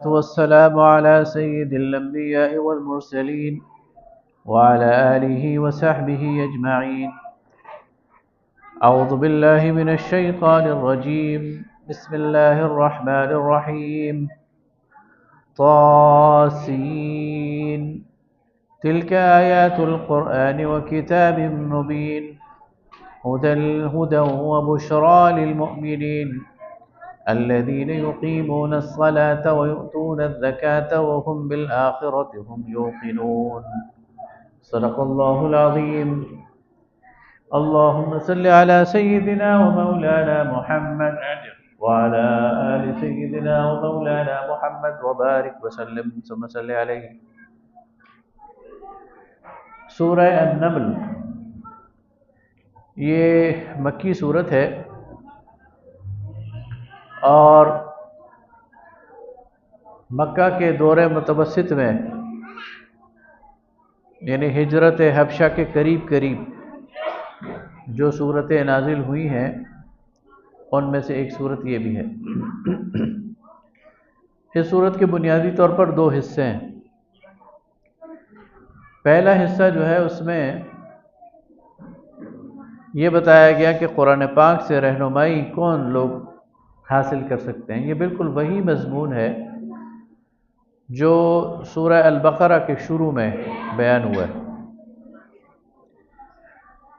والسلام على سيد الأنبياء والمرسلين وعلى آله وصحبه أجمعين. أعوذ بالله من الشيطان الرجيم. بسم الله الرحمن الرحيم. طاسين. تلك آيات القرآن وكتاب مبين هدى وبشرى للمؤمنين الذين يقيمون الصلاة ويؤتون الزكاة وهم بالآخرة هم يوقنون. صدق الله العظيم. اللهم صل على سيدنا ومولانا محمد وعلى آل سيدنا ومولانا محمد وبارك وسلم ثم صل عليه. سورہ النمل یہ مکی صورت ہے اور مکہ کے دور متوسط میں یعنی ہجرت حبشہ کے قریب جو صورتیں نازل ہوئی ہیں ان میں سے ایک صورت یہ بھی ہے. اس صورت کے بنیادی طور پر دو حصے ہیں. پہلا حصہ جو ہے اس میں یہ بتایا گیا کہ قرآن پاک سے رہنمائی کون لوگ حاصل کر سکتے ہیں. یہ بالکل وہی مضمون ہے جو سورہ البقرہ کے شروع میں بیان ہوا ہے.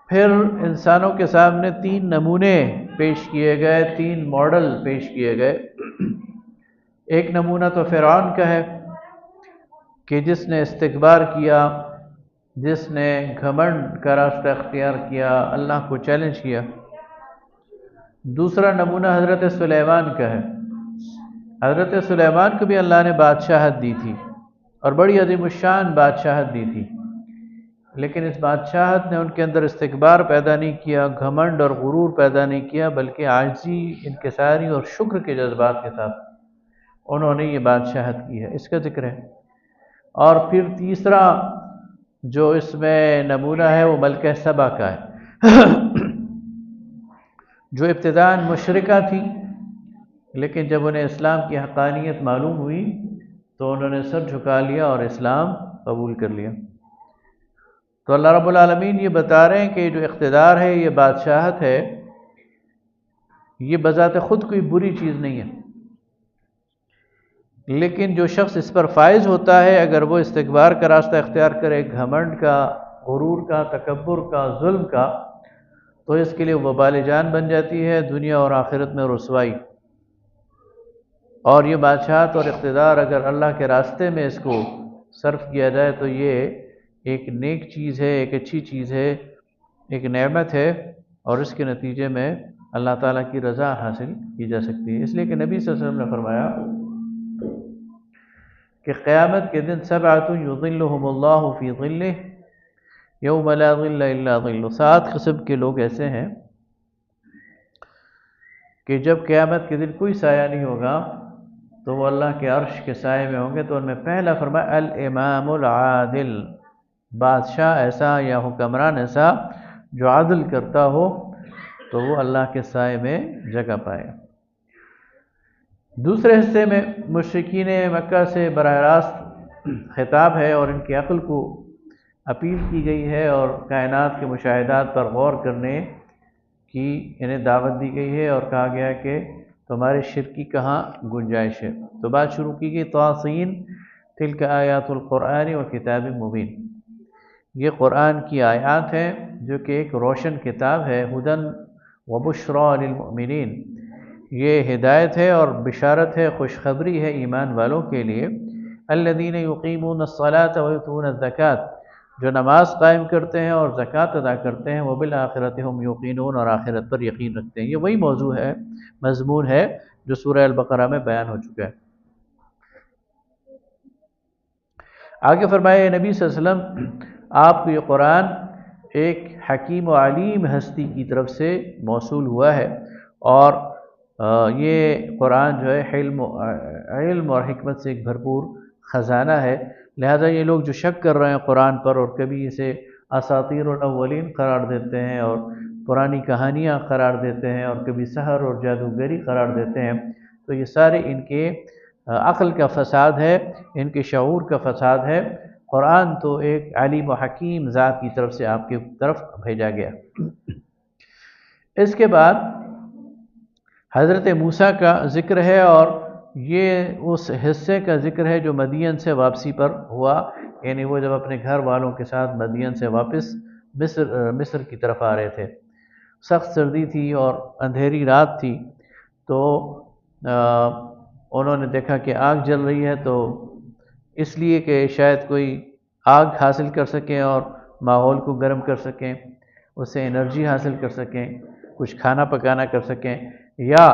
پھر انسانوں کے سامنے تین نمونے پیش کیے گئے، تین ماڈل پیش کیے گئے. ایک نمونہ تو فرعون کا ہے کہ جس نے استکبار کیا، جس نے گھمنڈ کا راستہ اختیار کیا، اللہ کو چیلنج کیا. دوسرا نمونہ حضرت سلیمان کا ہے. حضرت سلیمان کو بھی اللہ نے بادشاہت دی تھی اور بڑی عظیم الشان بادشاہت دی تھی، لیکن اس بادشاہت نے ان کے اندر استکبار پیدا نہیں کیا، گھمنڈ اور غرور پیدا نہیں کیا، بلکہ عاجزی، انکساری اور شکر کے جذبات کے ساتھ انہوں نے یہ بادشاہت کی ہے. اس کا ذکر ہے. اور پھر تیسرا جو اس میں نمونہ ہے وہ ملکہ سبا کا ہے جو ابتداءً مشرکہ تھی، لیکن جب انہیں اسلام کی حقانیت معلوم ہوئی تو انہوں نے سر جھکا لیا اور اسلام قبول کر لیا. تو اللہ رب العالمین یہ بتا رہے ہیں کہ جو اقتدار ہے، یہ بادشاہت ہے، یہ بذات خود کوئی بری چیز نہیں ہے، لیکن جو شخص اس پر فائز ہوتا ہے اگر وہ استکبار کا راستہ اختیار کرے، گھمنڈ کا، غرور کا، تکبر کا، ظلم کا، تو اس کے لیے وبال جان بن جاتی ہے، دنیا اور آخرت میں رسوائی. اور یہ بادشاہت اور اقتدار اگر اللہ کے راستے میں اس کو صرف کیا جائے تو یہ ایک نیک چیز ہے، ایک اچھی چیز ہے، ایک نعمت ہے، اور اس کے نتیجے میں اللہ تعالیٰ کی رضا حاصل کی جا سکتی ہے. اس لیے کہ نبی صلی اللہ علیہ وسلم نے فرمایا کہ قیامت کے دن سبعۃ یظلھم اللہ فی ظلہ یوم لا ظل الا ظلہ. 7 قسم کے لوگ ایسے ہیں کہ جب قیامت کے دن کوئی سایہ نہیں ہوگا تو وہ اللہ کے عرش کے سائے میں ہوں گے. تو ان میں پہلا فرمایا الامام العادل، بادشاہ ایسا یا حکمران ایسا جو عدل کرتا ہو تو وہ اللہ کے سائے میں جگہ پائے. دوسرے حصے میں مشرکین مکہ سے براہ راست خطاب ہے اور ان کی عقل کو اپیل کی گئی ہے اور کائنات کے مشاہدات پر غور کرنے کی انہیں دعوت دی گئی ہے اور کہا گیا کہ تمہارے شرک کی کہاں گنجائش ہے. تو بات شروع کی گئی طاسین تلک آیات القرآن و کتاب مبین. یہ قرآن کی آیات ہیں جو کہ ایک روشن کتاب ہے. ہدن و بشریٰ للمؤمنین، یہ ہدایت ہے اور بشارت ہے، خوشخبری ہے ایمان والوں کے لیے. الذین یقیمون الصلاۃ ویؤتون الزکاۃ، جو نماز قائم کرتے ہیں اور زکوٰۃ ادا کرتے ہیں. وبالآخرۃ ہم یوقنون، اور آخرت پر یقین رکھتے ہیں. یہ وہی موضوع ہے، مضمون ہے جو سورہ البقرہ میں بیان ہو چکا ہے. آگے فرمایا نبی صلی اللہ علیہ وسلم آپ کو یہ قرآن ایک حکیم و علیم ہستی کی طرف سے موصول ہوا ہے، اور یہ قرآن جو ہے علم اور حکمت سے ایک بھرپور خزانہ ہے. لہذا یہ لوگ جو شک کر رہے ہیں قرآن پر اور کبھی اسے اساطیر الاولین قرار دیتے ہیں اور پرانی کہانیاں قرار دیتے ہیں اور کبھی سحر اور جادوگری قرار دیتے ہیں، تو یہ سارے ان کے عقل کا فساد ہے، ان کے شعور کا فساد ہے۔ قرآن تو ایک علیم و حکیم ذات کی طرف سے آپ کی طرف بھیجا گیا۔ اس کے بعد حضرت موسیٰ کا ذکر ہے، اور یہ اس حصے کا ذکر ہے جو مدین سے واپسی پر ہوا، یعنی وہ جب اپنے گھر والوں کے ساتھ مدین سے واپس مصر کی طرف آ رہے تھے۔ سخت سردی تھی اور اندھیری رات تھی، تو انہوں نے دیکھا کہ آگ جل رہی ہے، تو اس لیے کہ شاید کوئی آگ حاصل کر سکیں اور ماحول کو گرم کر سکیں، اس سے انرجی حاصل کر سکیں، کچھ کھانا پکانا کر سکیں، یا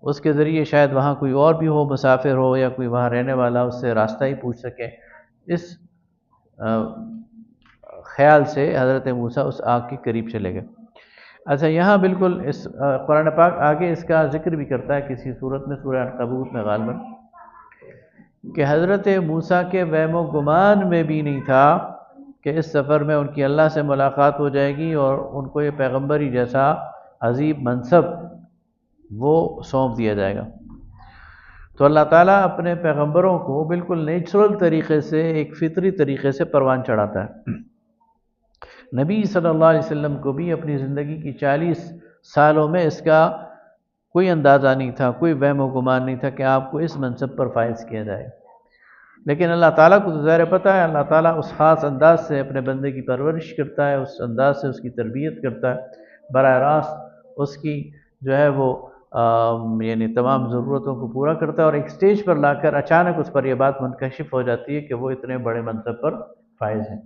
اس کے ذریعے شاید وہاں کوئی اور بھی ہو، مسافر ہو یا کوئی وہاں رہنے والا، اس سے راستہ ہی پوچھ سکیں۔ اس خیال سے حضرت موسیٰ اس آگ کے قریب چلے گئے۔ اچھا، یہاں بالکل اس قرآن پاک آگے اس کا ذکر بھی کرتا ہے کسی صورت میں، سورہ عنکبوت میں غالباً، کہ حضرت موسیٰ کے وہم و گمان میں بھی نہیں تھا کہ اس سفر میں ان کی اللہ سے ملاقات ہو جائے گی اور ان کو یہ پیغمبری جیسا عظیم منصب وہ سونپ دیا جائے گا۔ تو اللہ تعالیٰ اپنے پیغمبروں کو بالکل نیچرل طریقے سے، ایک فطری طریقے سے پروان چڑھاتا ہے۔ نبی صلی اللہ علیہ وسلم کو بھی اپنی زندگی کی 40 سالوں میں اس کا کوئی اندازہ نہیں تھا، کوئی وہم و گمان نہیں تھا کہ آپ کو اس منصب پر فائز کیا جائے، لیکن اللہ تعالیٰ کو تو ظاہر پتہ ہے، اللہ تعالیٰ اس خاص انداز سے اپنے بندے کی پرورش کرتا ہے، اس انداز سے اس کی تربیت کرتا ہے، براہ راست اس کی جو ہے وہ یعنی تمام ضرورتوں کو پورا کرتا ہے، اور ایک سٹیج پر لا کر اچانک اس پر یہ بات منکشف ہو جاتی ہے کہ وہ اتنے بڑے منصب پر فائز ہیں۔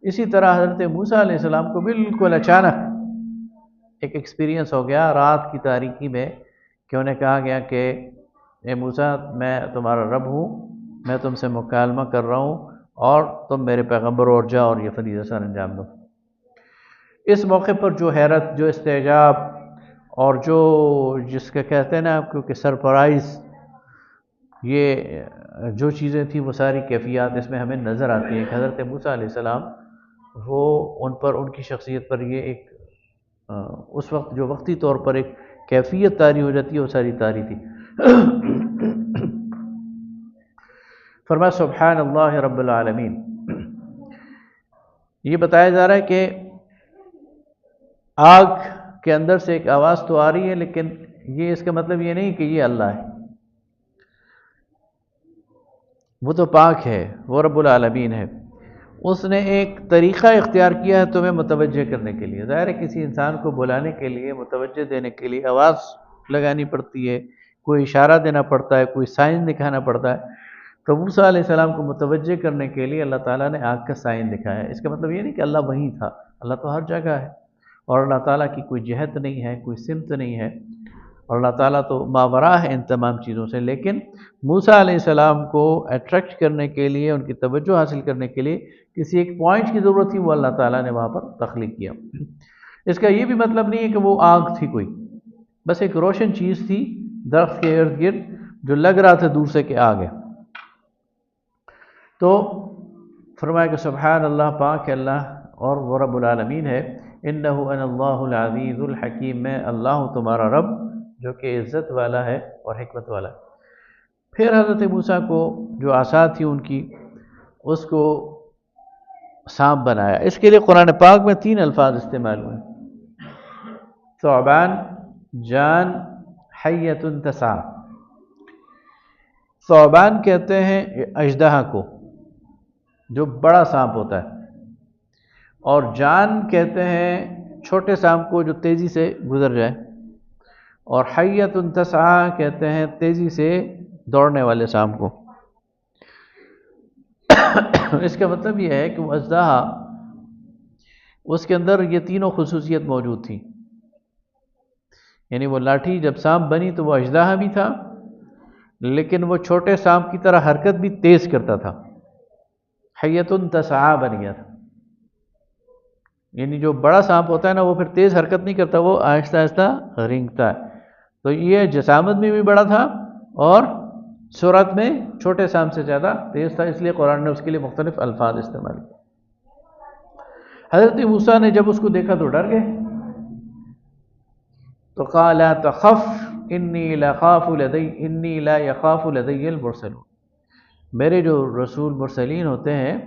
اسی طرح حضرت موسیٰ علیہ السلام کو بالکل اچانک ایک ایکسپیرینس ہو گیا رات کی تاریکی میں، کہ انہیں کہا گیا کہ اے موسیٰ، میں تمہارا رب ہوں، میں تم سے مکالمہ کر رہا ہوں، اور تم میرے پیغمبر اور جاؤ اور یہ فریضہ سر انجام دو۔ اس موقع پر جو حیرت، جو استعجاب، اور جو جس کا کہتے ہیں نا آپ کو کہ سرپرائز، یہ جو چیزیں تھیں وہ ساری کیفیات اس میں ہمیں نظر آتی ہیں کہ حضرت موسیٰ علیہ السلام وہ ان پر، ان کی شخصیت پر یہ ایک اس وقت جو وقتی طور پر ایک کیفیت طاری ہو جاتی ہے، وہ ساری طاری تھی۔ فرمایا سبحان اللہ رب العالمین۔ یہ بتایا جا رہا ہے کہ آگ کے اندر سے ایک آواز تو آ رہی ہے، لیکن یہ اس کا مطلب یہ نہیں کہ یہ اللہ ہے، وہ تو پاک ہے، وہ رب العالمین ہے۔ اس نے ایک طریقہ اختیار کیا ہے تمہیں متوجہ کرنے کے لیے۔ ظاہر ہے کسی انسان کو بلانے کے لیے، متوجہ دینے کے لیے آواز لگانی پڑتی ہے، کوئی اشارہ دینا پڑتا ہے، کوئی سائن دکھانا پڑتا ہے۔ تو موسیٰ علیہ السلام کو متوجہ کرنے کے لیے اللہ تعالیٰ نے آگ کا سائن دکھایا ہے۔ اس کا مطلب یہ نہیں کہ اللہ وہیں تھا، اللہ تو ہر جگہ ہے، اور اللہ تعالیٰ کی کوئی جہت نہیں ہے، کوئی سمت نہیں ہے، اور اللہ تعالیٰ تو ماوراء ہے ان تمام چیزوں سے۔ لیکن موسیٰ علیہ السلام کو اٹریکٹ کرنے کے لیے، ان کی توجہ حاصل کرنے کے لیے کسی ایک پوائنٹ کی ضرورت تھی، وہ اللہ تعالیٰ نے وہاں پر تخلیق کیا۔ اس کا یہ بھی مطلب نہیں ہے کہ وہ آگ تھی کوئی، بس ایک روشن چیز تھی درخت کے ارد گرد جو لگ رہا تھا دور سے کہ آگ ہے۔ تو فرمایا کہ سبحان اللہ، پاک ہے اللہ اور وہ رب العالمین ہے۔ انہ انا اللہ العزیز الحکیم، میں اللہ ہوں تمہارا رب جو کہ عزت والا ہے اور حکمت والا ہے۔ پھر حضرت موسیٰ کو جو عصا تھی ان کی، اس کو سانپ بنایا۔ اس کے لیے قرآن پاک میں 3 الفاظ استعمال ہوئے: ثعبان، جان، حیۃ تسعی۔ ثعبان کہتے ہیں اژدہا کو، جو بڑا سانپ ہوتا ہے، اور جان کہتے ہیں چھوٹے سانپ کو جو تیزی سے گزر جائے، اور حیۃ تسعی کہتے ہیں تیزی سے دوڑنے والے سانپ کو۔ اس کا مطلب یہ ہے کہ وہ اژدہا، اس کے اندر یہ تینوں خصوصیت موجود تھی، یعنی وہ لاٹھی جب سانپ بنی تو وہ اژدہا بھی تھا، لیکن وہ چھوٹے سانپ کی طرح حرکت بھی تیز کرتا تھا، حیۃ تسعی بن گیا تھا۔ یعنی جو بڑا سانپ ہوتا ہے نا، وہ پھر تیز حرکت نہیں کرتا، وہ آہستہ آہستہ رینگتا ہے۔ تو یہ جسامت میں بھی بڑا تھا اور سرعت میں چھوٹے سانپ سے زیادہ تیز تھا، اس لیے قرآن نے اس کے لیے مختلف الفاظ استعمال کیے۔ حضرت موسیٰ نے جب اس کو دیکھا تو ڈر گئے، تو قال لا تخف انی لا یخاف لدی المرسلون، میرے جو رسول مرسلین ہوتے ہیں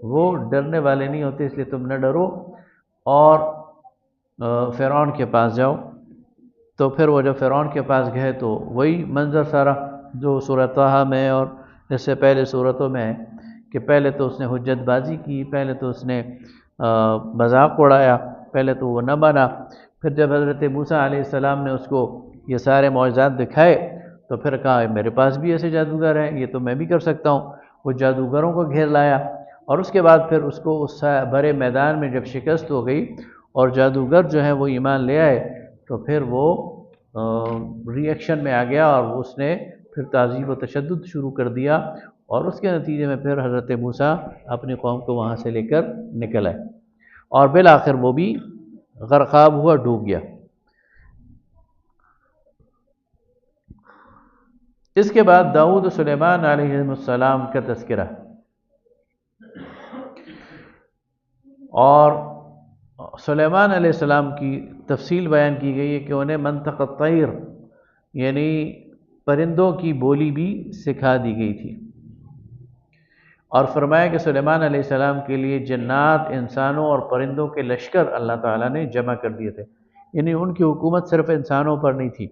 وہ ڈرنے والے نہیں ہوتے، اس لیے تم نہ ڈرو اور فرعون کے پاس جاؤ۔ تو پھر وہ جب فرعون کے پاس گئے تو وہی منظر سارا جو سورہ طٰہٰ میں اور اس سے پہلے صورتوں میں ہے کہ پہلے تو اس نے حجت بازی کی، پہلے تو اس نے مذاق اڑایا، پہلے تو وہ نہ مانا، پھر جب حضرت موسیٰ علیہ السلام نے اس کو یہ سارے معجزات دکھائے تو پھر کہا میرے پاس بھی ایسے جادوگر ہیں، یہ تو میں بھی کر سکتا ہوں۔ وہ جادوگروں کو گھیر لایا اور اس کے بعد پھر اس کو اس بڑے میدان میں جب شکست ہو گئی اور جادوگر جو ہیں وہ ایمان لے آئے تو پھر وہ ری ایکشن میں آ گیا اور اس نے پھر تعذیب و تشدد شروع کر دیا، اور اس کے نتیجے میں پھر حضرت موسیٰ اپنی قوم کو وہاں سے لے کر نکل آئے اور بالآخر وہ بھی غرقاب ہوا، ڈوب گیا۔ اس کے بعد داؤد و سلیمان علیہ السلام کا تذکرہ، اور سلیمان علیہ السلام کی تفصیل بیان کی گئی ہے کہ انہیں منطق الطیر یعنی پرندوں کی بولی بھی سکھا دی گئی تھی، اور فرمایا کہ سلیمان علیہ السلام کے لیے جنات، انسانوں اور پرندوں کے لشکر اللہ تعالیٰ نے جمع کر دیے تھے، یعنی ان کی حکومت صرف انسانوں پر نہیں تھی،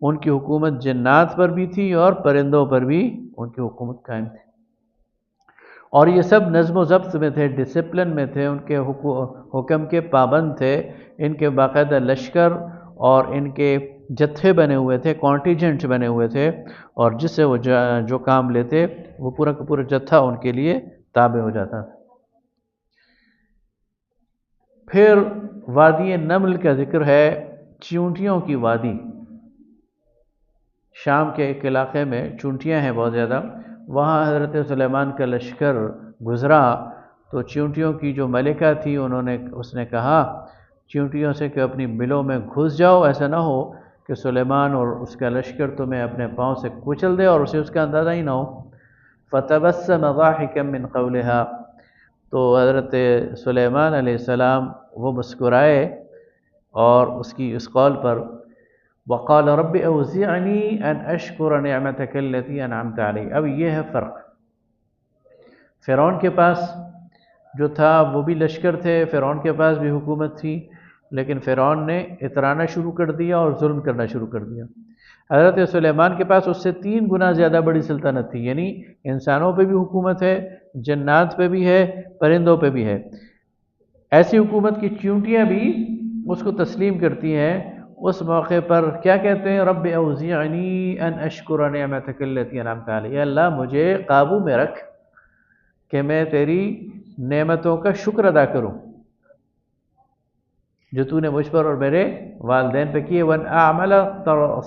ان کی حکومت جنات پر بھی تھی اور پرندوں پر بھی ان کی حکومت قائم تھی، اور یہ سب نظم و ضبط میں تھے، ڈسپلن میں تھے، ان کے حکم کے پابند تھے، ان کے باقاعدہ لشکر اور ان کے جتھے بنے ہوئے تھے، کانٹیجنٹ بنے ہوئے تھے، اور جس سے وہ جو کام لیتے وہ پورا کا پورا جتھا ان کے لیے تابع ہو جاتا تھا۔ پھر وادی نمل کا ذکر ہے، چیونٹیوں کی وادی، شام کے ایک علاقے میں چونٹیاں ہیں بہت زیادہ، وہاں حضرت سلیمان کا لشکر گزرا تو چیونٹیوں کی جو ملکہ تھی اس نے کہا چیونٹیوں سے کہ اپنی بلوں میں گھس جاؤ، ایسا نہ ہو کہ سلیمان اور اس کا لشکر تمہیں اپنے پاؤں سے کچل دے اور اسے اس کا اندازہ ہی نہ ہو۔ فتبسم ضاحکا من قولها، تو حضرت سلیمان علیہ السلام وہ مسکرائے اور اس کی اس قول پر، وقال رب اوزعنی ان اشکر نعمتک التي انعمت علی۔ اب یہ ہے فرق، فرعون کے پاس جو تھا وہ بھی لشکر تھے، فرعون کے پاس بھی حکومت تھی، لیکن فرعون نے اترانا شروع کر دیا اور ظلم کرنا شروع کر دیا۔ حضرت سلیمان کے پاس اس سے 3 گنا زیادہ بڑی سلطنت تھی، یعنی انسانوں پہ بھی حکومت ہے، جنات پہ بھی ہے، پرندوں پہ بھی ہے۔ ایسی حکومت کی چیونٹیاں بھی اس کو تسلیم کرتی ہیں۔ اس موقع پر کیا کہتے ہیں، رب اوزعنی ان اشکر نعمتک التي انعمت علی، اے اللہ مجھے قابو میں رکھ کہ میں تیری نعمتوں کا شکر ادا کروں جو تو نے مجھ پر اور میرے والدین پہ کیے، وَأَنْ أَعْمَلَ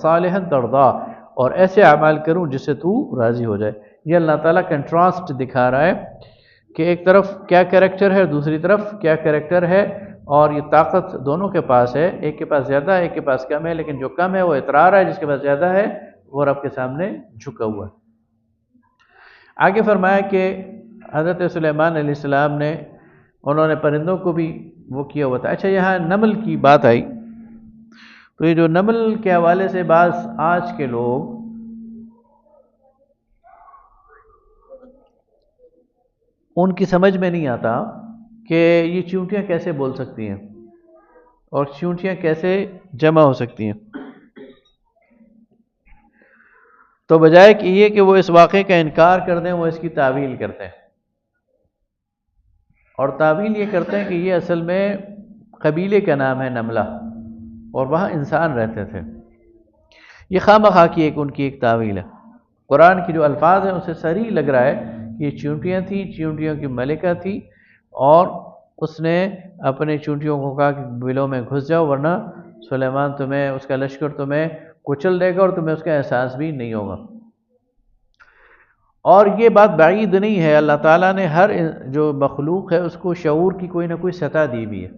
صَالِحًا تَرْضَىٰ، اور ایسے اعمال کروں جس سے تو راضی ہو جائے۔ یہ اللہ تعالیٰ کنٹراسٹ دکھا رہا ہے کہ ایک طرف کیا کریکٹر ہے، دوسری طرف کیا کریکٹر ہے، اور یہ طاقت دونوں کے پاس ہے، ایک کے پاس زیادہ ہے، ایک کے پاس کم ہے، لیکن جو کم ہے وہ اترا رہا ہے، جس کے پاس زیادہ ہے وہ رب کے سامنے جھکا ہوا ہے۔ آگے فرمایا کہ حضرت سلیمان علیہ السلام نے، انہوں نے پرندوں کو بھی وہ کیا ہوا تھا۔ اچھا، یہاں نمل کی بات آئی تو یہ جو نمل کے حوالے سے بعض آج کے لوگ ان کی سمجھ میں نہیں آتا کہ یہ چیونٹیاں کیسے بول سکتی ہیں اور چیونٹیاں کیسے جمع ہو سکتی ہیں، تو بجائے کہ یہ کہ وہ اس واقعے کا انکار کر دیں، وہ اس کی تعویل کرتے ہیں، اور تعویل یہ کرتے ہیں کہ یہ اصل میں قبیلے کا نام ہے نملہ، اور وہاں انسان رہتے تھے۔ یہ خواہ مخواہ کی ان کی ایک تعویل ہے۔ قرآن کی جو الفاظ ہیں اسے صریح لگ رہا ہے کہ یہ چیونٹیاں تھیں، چیونٹیوں کی ملکہ تھی، اور اس نے اپنے چیونٹیوں کو کہا کہ بلوں میں گھس جاؤ ورنہ سلیمان تمہیں، اس کا لشکر تمہیں کچل دے گا اور تمہیں اس کا احساس بھی نہیں ہوگا۔ اور یہ بات بعید نہیں ہے، اللہ تعالیٰ نے ہر جو مخلوق ہے اس کو شعور کی کوئی نہ کوئی سطح دی بھی ہے۔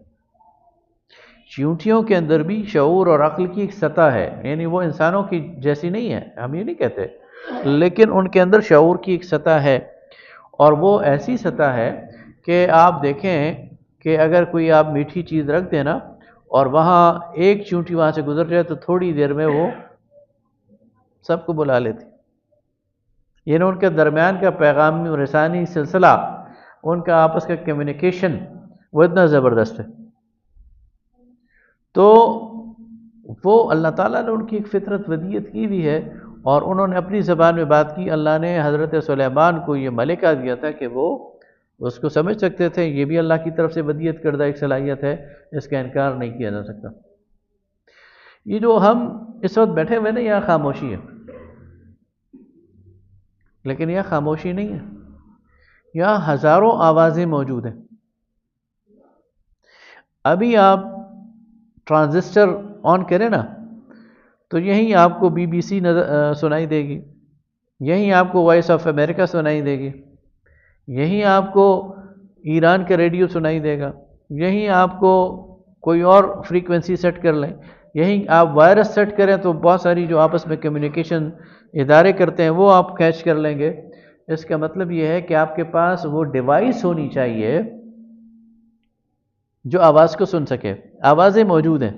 چیونٹیوں کے اندر بھی شعور اور عقل کی ایک سطح ہے، یعنی وہ انسانوں کی جیسی نہیں ہے، ہم یہ نہیں کہتے، لیکن ان کے اندر شعور کی ایک سطح ہے، اور وہ ایسی سطح ہے کہ آپ دیکھیں کہ اگر کوئی آپ میٹھی چیز رکھ دیں نا اور وہاں ایک چیونٹی وہاں سے گزر جائے تو تھوڑی دیر میں وہ سب کو بلا لیتی، یعنی ان کے درمیان کا پیغام رسانی سلسلہ، ان کا آپس کا کمیونیکیشن وہ اتنا زبردست ہے۔ تو وہ اللہ تعالیٰ نے ان کی ایک فطرت ودیت کی ہوئی ہے، اور انہوں نے اپنی زبان میں بات کی۔ اللہ نے حضرت سلیمان کو یہ ملکہ دیا تھا کہ وہ اس کو سمجھ سکتے تھے، یہ بھی اللہ کی طرف سے ودیت کردہ ایک صلاحیت ہے، اس کا انکار نہیں کیا جا سکتا۔ یہ جو ہم اس وقت بیٹھے ہوئے نا، یہاں خاموشی ہے، لیکن یہاں خاموشی نہیں ہے، یہاں ہزاروں آوازیں موجود ہیں۔ ابھی آپ ٹرانزسٹر آن کریں نا، تو یہیں آپ کو بی بی سی سنائی دے گی، یہیں آپ کو وائس آف امریکہ سنائی دے گی، یہیں آپ کو ایران کا ریڈیو سنائی دے گا، یہیں آپ کو کوئی اور فریکوینسی سیٹ کر لیں، یہیں آپ وائرس سیٹ کریں تو بہت ساری جو آپس میں کمیونیکیشن ادارے کرتے ہیں وہ آپ کیچ کر لیں گے۔ اس کا مطلب یہ ہے کہ آپ کے پاس وہ ڈیوائس ہونی چاہیے جو آواز کو سن سکے۔ آوازیں موجود ہیں،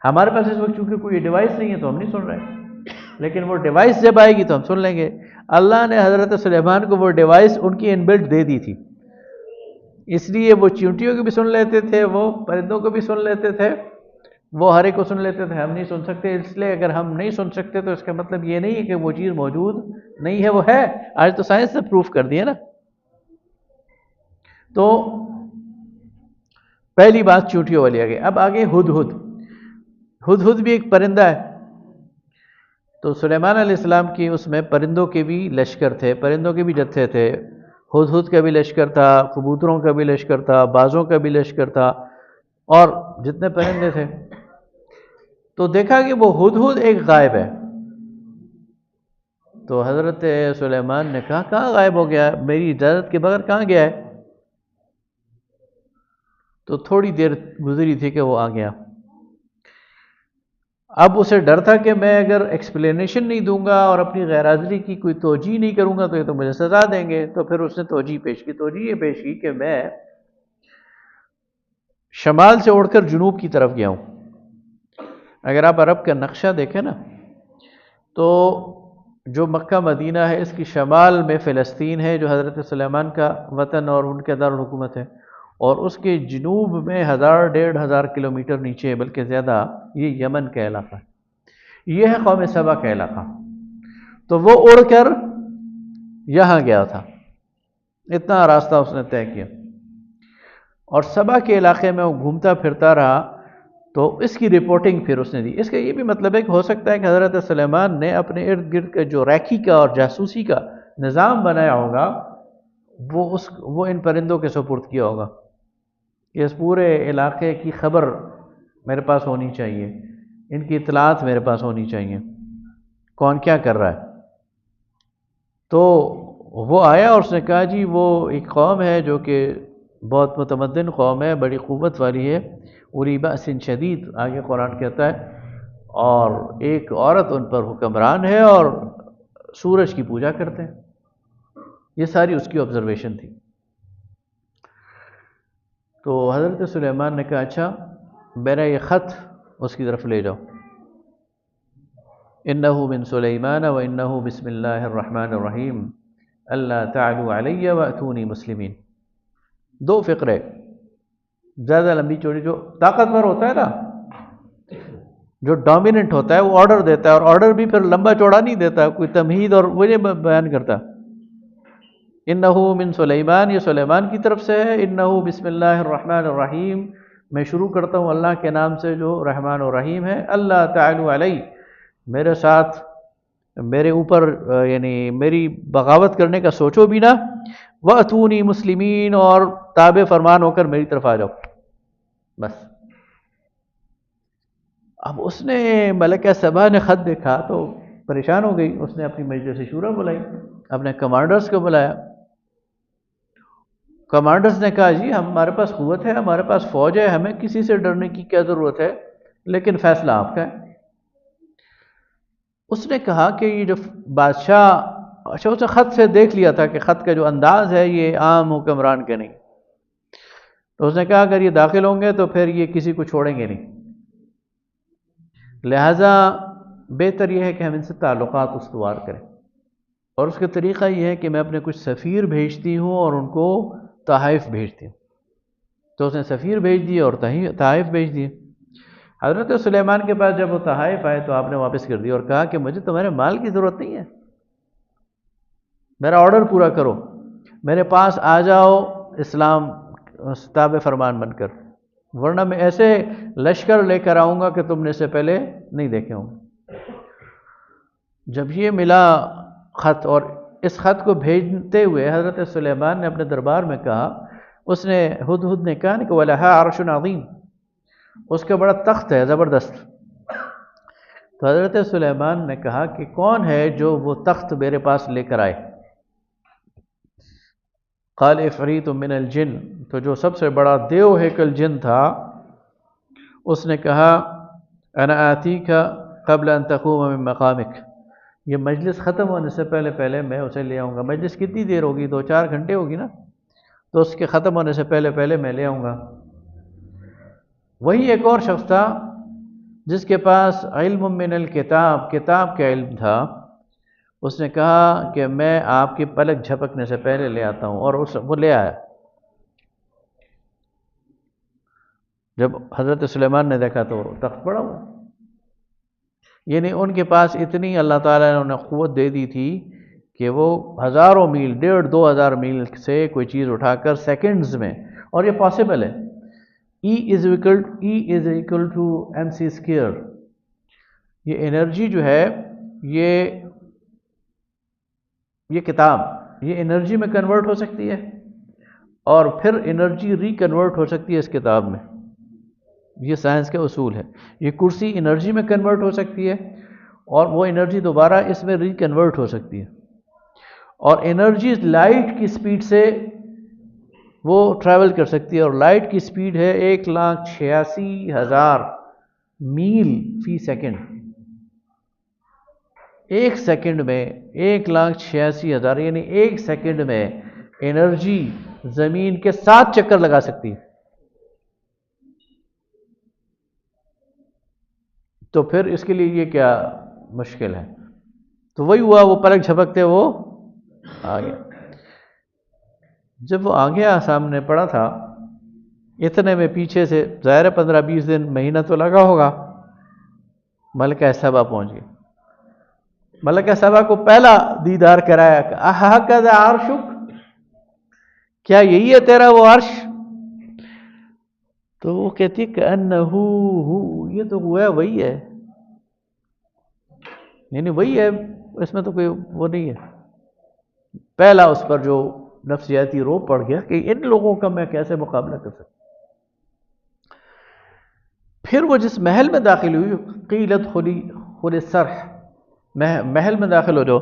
ہمارے پاس اس وقت چونکہ کوئی ڈیوائس نہیں ہے تو ہم نہیں سن رہے، لیکن وہ ڈیوائس جب آئے گی تو ہم سن لیں گے۔ اللہ نے حضرت سلیمان کو وہ ڈیوائس ان کی ان بلٹ دے دی تھی، اس لیے وہ چیونٹیوں کو بھی سن لیتے تھے، وہ پرندوں کو بھی سن لیتے تھے، وہ ہر ایک کو سن لیتے تھے۔ ہم نہیں سن سکتے، اس لیے اگر ہم نہیں سن سکتے تو اس کا مطلب یہ نہیں ہے کہ وہ چیز موجود نہیں ہے، وہ ہے۔ آج تو سائنس نے پروف کر دیا نا۔ تو پہلی بات چیونٹیوں والی آگے۔ اب آگے ہدہد۔ ہدہد بھی ایک پرندہ ہے۔ تو سلیمان علیہ السلام کی اس میں پرندوں کے بھی لشکر تھے، پرندوں کے بھی جتھے تھے، ہدہد کا بھی لشکر تھا، کبوتروں کا بھی لشکر تھا، بازوں کا بھی لشکر تھا، اور جتنے پرندے تھے۔ تو دیکھا کہ وہ ہدہد ایک غائب ہے۔ تو حضرت سلیمان نے کہا کہاں غائب ہو گیا، میری اجازت کے بغیر کہاں گیا ہے؟ تو تھوڑی دیر گزری تھی کہ وہ آ گیا۔ اب اسے ڈر تھا کہ میں اگر ایکسپلینیشن نہیں دوں گا اور اپنی غیر حاضری کی کوئی توجیہ نہیں کروں گا تو یہ تو مجھے سزا دیں گے۔ تو پھر اس نے توجیہ پیش کی۔ توجیہ یہ پیش کی کہ میں شمال سے اڑ کر جنوب کی طرف گیا ہوں۔ اگر آپ عرب کا نقشہ دیکھیں نا، تو جو مکہ مدینہ ہے اس کی شمال میں فلسطین ہے جو حضرت سلیمان کا وطن اور ان کے دارالحکومت ہے، اور اس کے جنوب میں 1000-1500 کلومیٹر نیچے بلکہ زیادہ یہ یمن کا علاقہ ہے، یہ ہے قوم سبا کا علاقہ۔ تو وہ اڑ کر یہاں گیا تھا، اتنا راستہ اس نے طے کیا، اور سبا کے علاقے میں وہ گھومتا پھرتا رہا۔ تو اس کی رپورٹنگ پھر اس نے دی۔ اس کا یہ بھی مطلب ہے کہ ہو سکتا ہے کہ حضرت سلیمان نے اپنے ارد گرد کا جو ریکھی کا اور جاسوسی کا نظام بنایا ہوگا وہ ان پرندوں کے سپرد کیا ہوگا کہ اس پورے علاقے کی خبر میرے پاس ہونی چاہیے، ان کی اطلاعات میرے پاس ہونی چاہیے، کون کیا کر رہا ہے۔ تو وہ آیا اور اس نے کہا جی وہ ایک قوم ہے جو کہ بہت متمدن قوم ہے، بڑی قوت والی ہے، اولی بأس شدید آگے قرآن کہتا ہے، اور ایک عورت ان پر حکمران ہے اور سورج کی پوجا کرتے ہیں۔ یہ ساری اس کی آبزرویشن تھی۔ تو حضرت سلیمان نے کہا اچھا میرا یہ خط اس کی طرف لے جاؤ، انہ من سلیمان و انہ بسم اللہ الرحمن الرحیم اللہ تعلوا علی واتونی مسلمین۔ 2 فقرے، زیادہ لمبی چوڑی۔ جو طاقتور ہوتا ہے نا، جو ڈومیننٹ ہوتا ہے، وہ آرڈر دیتا ہے، اور آرڈر بھی پھر لمبا چوڑا نہیں دیتا، کوئی تمہید اور وہ نہیں بیان کرتا۔ انہ من سلیمان، یہ سلیمان کی طرف سے ہے۔ انہ بسم اللہ الرحمن الرحیم، میں شروع کرتا ہوں اللہ کے نام سے جو رحمان الرحیم ہے۔ اللہ تعالی علی، میرے ساتھ میرے اوپر یعنی میری بغاوت کرنے کا سوچو بھی نہ، وَأْتُونِي مسلمین، اور تابع فرمان ہو کر میری طرف آ جاؤ، بس۔ اب اس نے ملکہ سبا نے خط دیکھا تو پریشان ہو گئی، اس نے اپنی مجلس شورا بلائی، اپنے کمانڈرز کو بلایا۔ کمانڈرز نے کہا جی ہمارے پاس قوت ہے، ہمارے پاس فوج ہے، ہمیں کسی سے ڈرنے کی کیا ضرورت ہے، لیکن فیصلہ آپ کا ہے۔ اس نے کہا کہ یہ جو بادشاہ، اچھا اسے خط سے دیکھ لیا تھا کہ خط کا جو انداز ہے یہ عام حکمران کے نہیں، تو اس نے کہا اگر یہ داخل ہوں گے تو پھر یہ کسی کو چھوڑیں گے نہیں، لہذا بہتر یہ ہے کہ ہم ان سے تعلقات استوار کریں، اور اس کا طریقہ یہ ہے کہ میں اپنے کچھ سفیر بھیجتی ہوں اور ان کو تحائف بھیجتی ہوں۔ تو اس نے سفیر بھیج دیے اور تحائف بھیج دیے۔ حضرت سلیمان کے پاس جب وہ تحائف آئے تو آپ نے واپس کر دیا اور کہا کہ مجھے تمہارے مال کی ضرورت نہیں ہے، میرا آرڈر پورا کرو، میرے پاس آ جاؤ اسلام تابع فرمان بن کر، ورنہ میں ایسے لشکر لے کر آؤں گا کہ تم نے اس سے پہلے نہیں دیکھے ہوں۔ جب یہ ملا خط، اور اس خط کو بھیجتے ہوئے حضرت سلیمان نے اپنے دربار میں کہا، اس نے ہدہد نے کہا کہ وَلَهَا عَرْشٌ عَظِيمٌ، اس کا بڑا تخت ہے زبردست۔ تو حضرت سلیمان نے کہا کہ کون ہے جو وہ تخت میرے پاس لے کر آئے؟ قال عفریت من الجن، تو جو سب سے بڑا دیو ہیکل جن تھا اس نے کہا انا آتیک قبل ان تقوم من مقامک، یہ مجلس ختم ہونے سے پہلے میں اسے لے آؤں گا۔ مجلس کتنی دیر ہوگی؟ 2-4 گھنٹے ہوگی نا، تو اس کے ختم ہونے سے پہلے میں لے آؤں گا۔ وہی ایک اور شخص تھا جس کے پاس علم من الکتاب، کتاب کا علم تھا، اس نے کہا کہ میں آپ کی پلک جھپکنے سے پہلے لے آتا ہوں، اور وہ لے آیا۔ جب حضرت سلیمان نے دیکھا تو تخت پڑا ہوا، یعنی ان کے پاس اتنی اللہ تعالیٰ نے انہیں قوت دے دی تھی کہ وہ ہزاروں میل، 1500-2000 میل سے کوئی چیز اٹھا کر سیکنڈز میں، اور یہ پاسبل ہے۔ E=mc²، یہ انرجی جو ہے، یہ کتاب، یہ انرجی میں کنورٹ ہو سکتی ہے، اور پھر انرجی ریکنورٹ ہو سکتی ہے اس کتاب میں۔ یہ سائنس کا اصول ہے۔ یہ کرسی انرجی میں کنورٹ ہو سکتی ہے، اور وہ انرجی دوبارہ اس میں ریکنورٹ ہو سکتی ہے، اور انرجی لائٹ کی سپیڈ سے وہ ٹریول کر سکتی ہے، اور لائٹ کی سپیڈ ہے 1,86,000 میل فی سیکنڈ۔ ایک سیکنڈ میں 1,86,000، یعنی ایک سیکنڈ میں انرجی زمین کے 7 چکر لگا سکتی ہے۔ تو پھر اس کے لیے یہ کیا مشکل ہے؟ تو وہی ہوا، وہ پلک جھپکتے وہ آ گیا۔ جب وہ آ گیا سامنے پڑا تھا، اتنے میں پیچھے سے ظاہر 15-20 دن، مہینہ تو لگا ہوگا، ملکہ سبا پہنچ گئی۔ ملکہ سبا کو پہلا دیدار کرایا کہ اَحَکَذَا عَرْشُک، کیا یہی ہے تیرا وہ عرش؟ تو وہ کہتی کہ انہو ہو، یہ تو گویا وہی ہے، یعنی وہی ہے، اس میں تو کوئی وہ نہیں ہے۔ پہلا اس پر جو نفسیاتی روب پڑ گیا کہ ان لوگوں کا میں کیسے مقابلہ کر سکتا۔ پھر وہ جس محل میں داخل ہوئی، قیلت خلی السرح، محل میں داخل ہو جاؤ،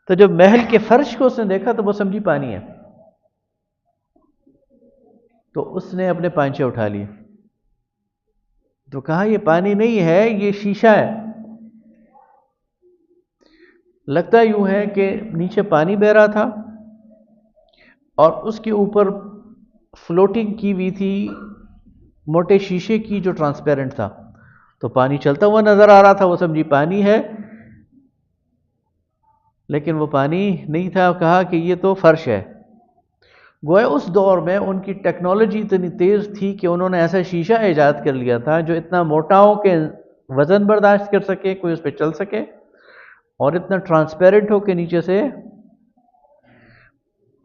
تو جب محل کے فرش کو اس نے دیکھا تو وہ سمجھی پانی ہے، تو اس نے اپنے پانچے اٹھا لیے، تو کہا یہ پانی نہیں ہے، یہ شیشہ ہے۔ لگتا یوں ہے کہ نیچے پانی بہہ رہا تھا اور اس کے اوپر فلوٹنگ کی ہوئی تھی موٹے شیشے کی جو ٹرانسپیرنٹ تھا، تو پانی چلتا ہوا نظر آ رہا تھا، وہ سمجھی پانی ہے، لیکن وہ پانی نہیں تھا۔ کہا کہ یہ تو فرش ہے۔ گویا اس دور میں ان کی ٹیکنالوجی اتنی تیز تھی کہ انہوں نے ایسا شیشہ ایجاد کر لیا تھا جو اتنا موٹا ہو کہ وزن برداشت کر سکے، کوئی اس پہ چل سکے، اور اتنا ٹرانسپیرنٹ ہو کہ نیچے سے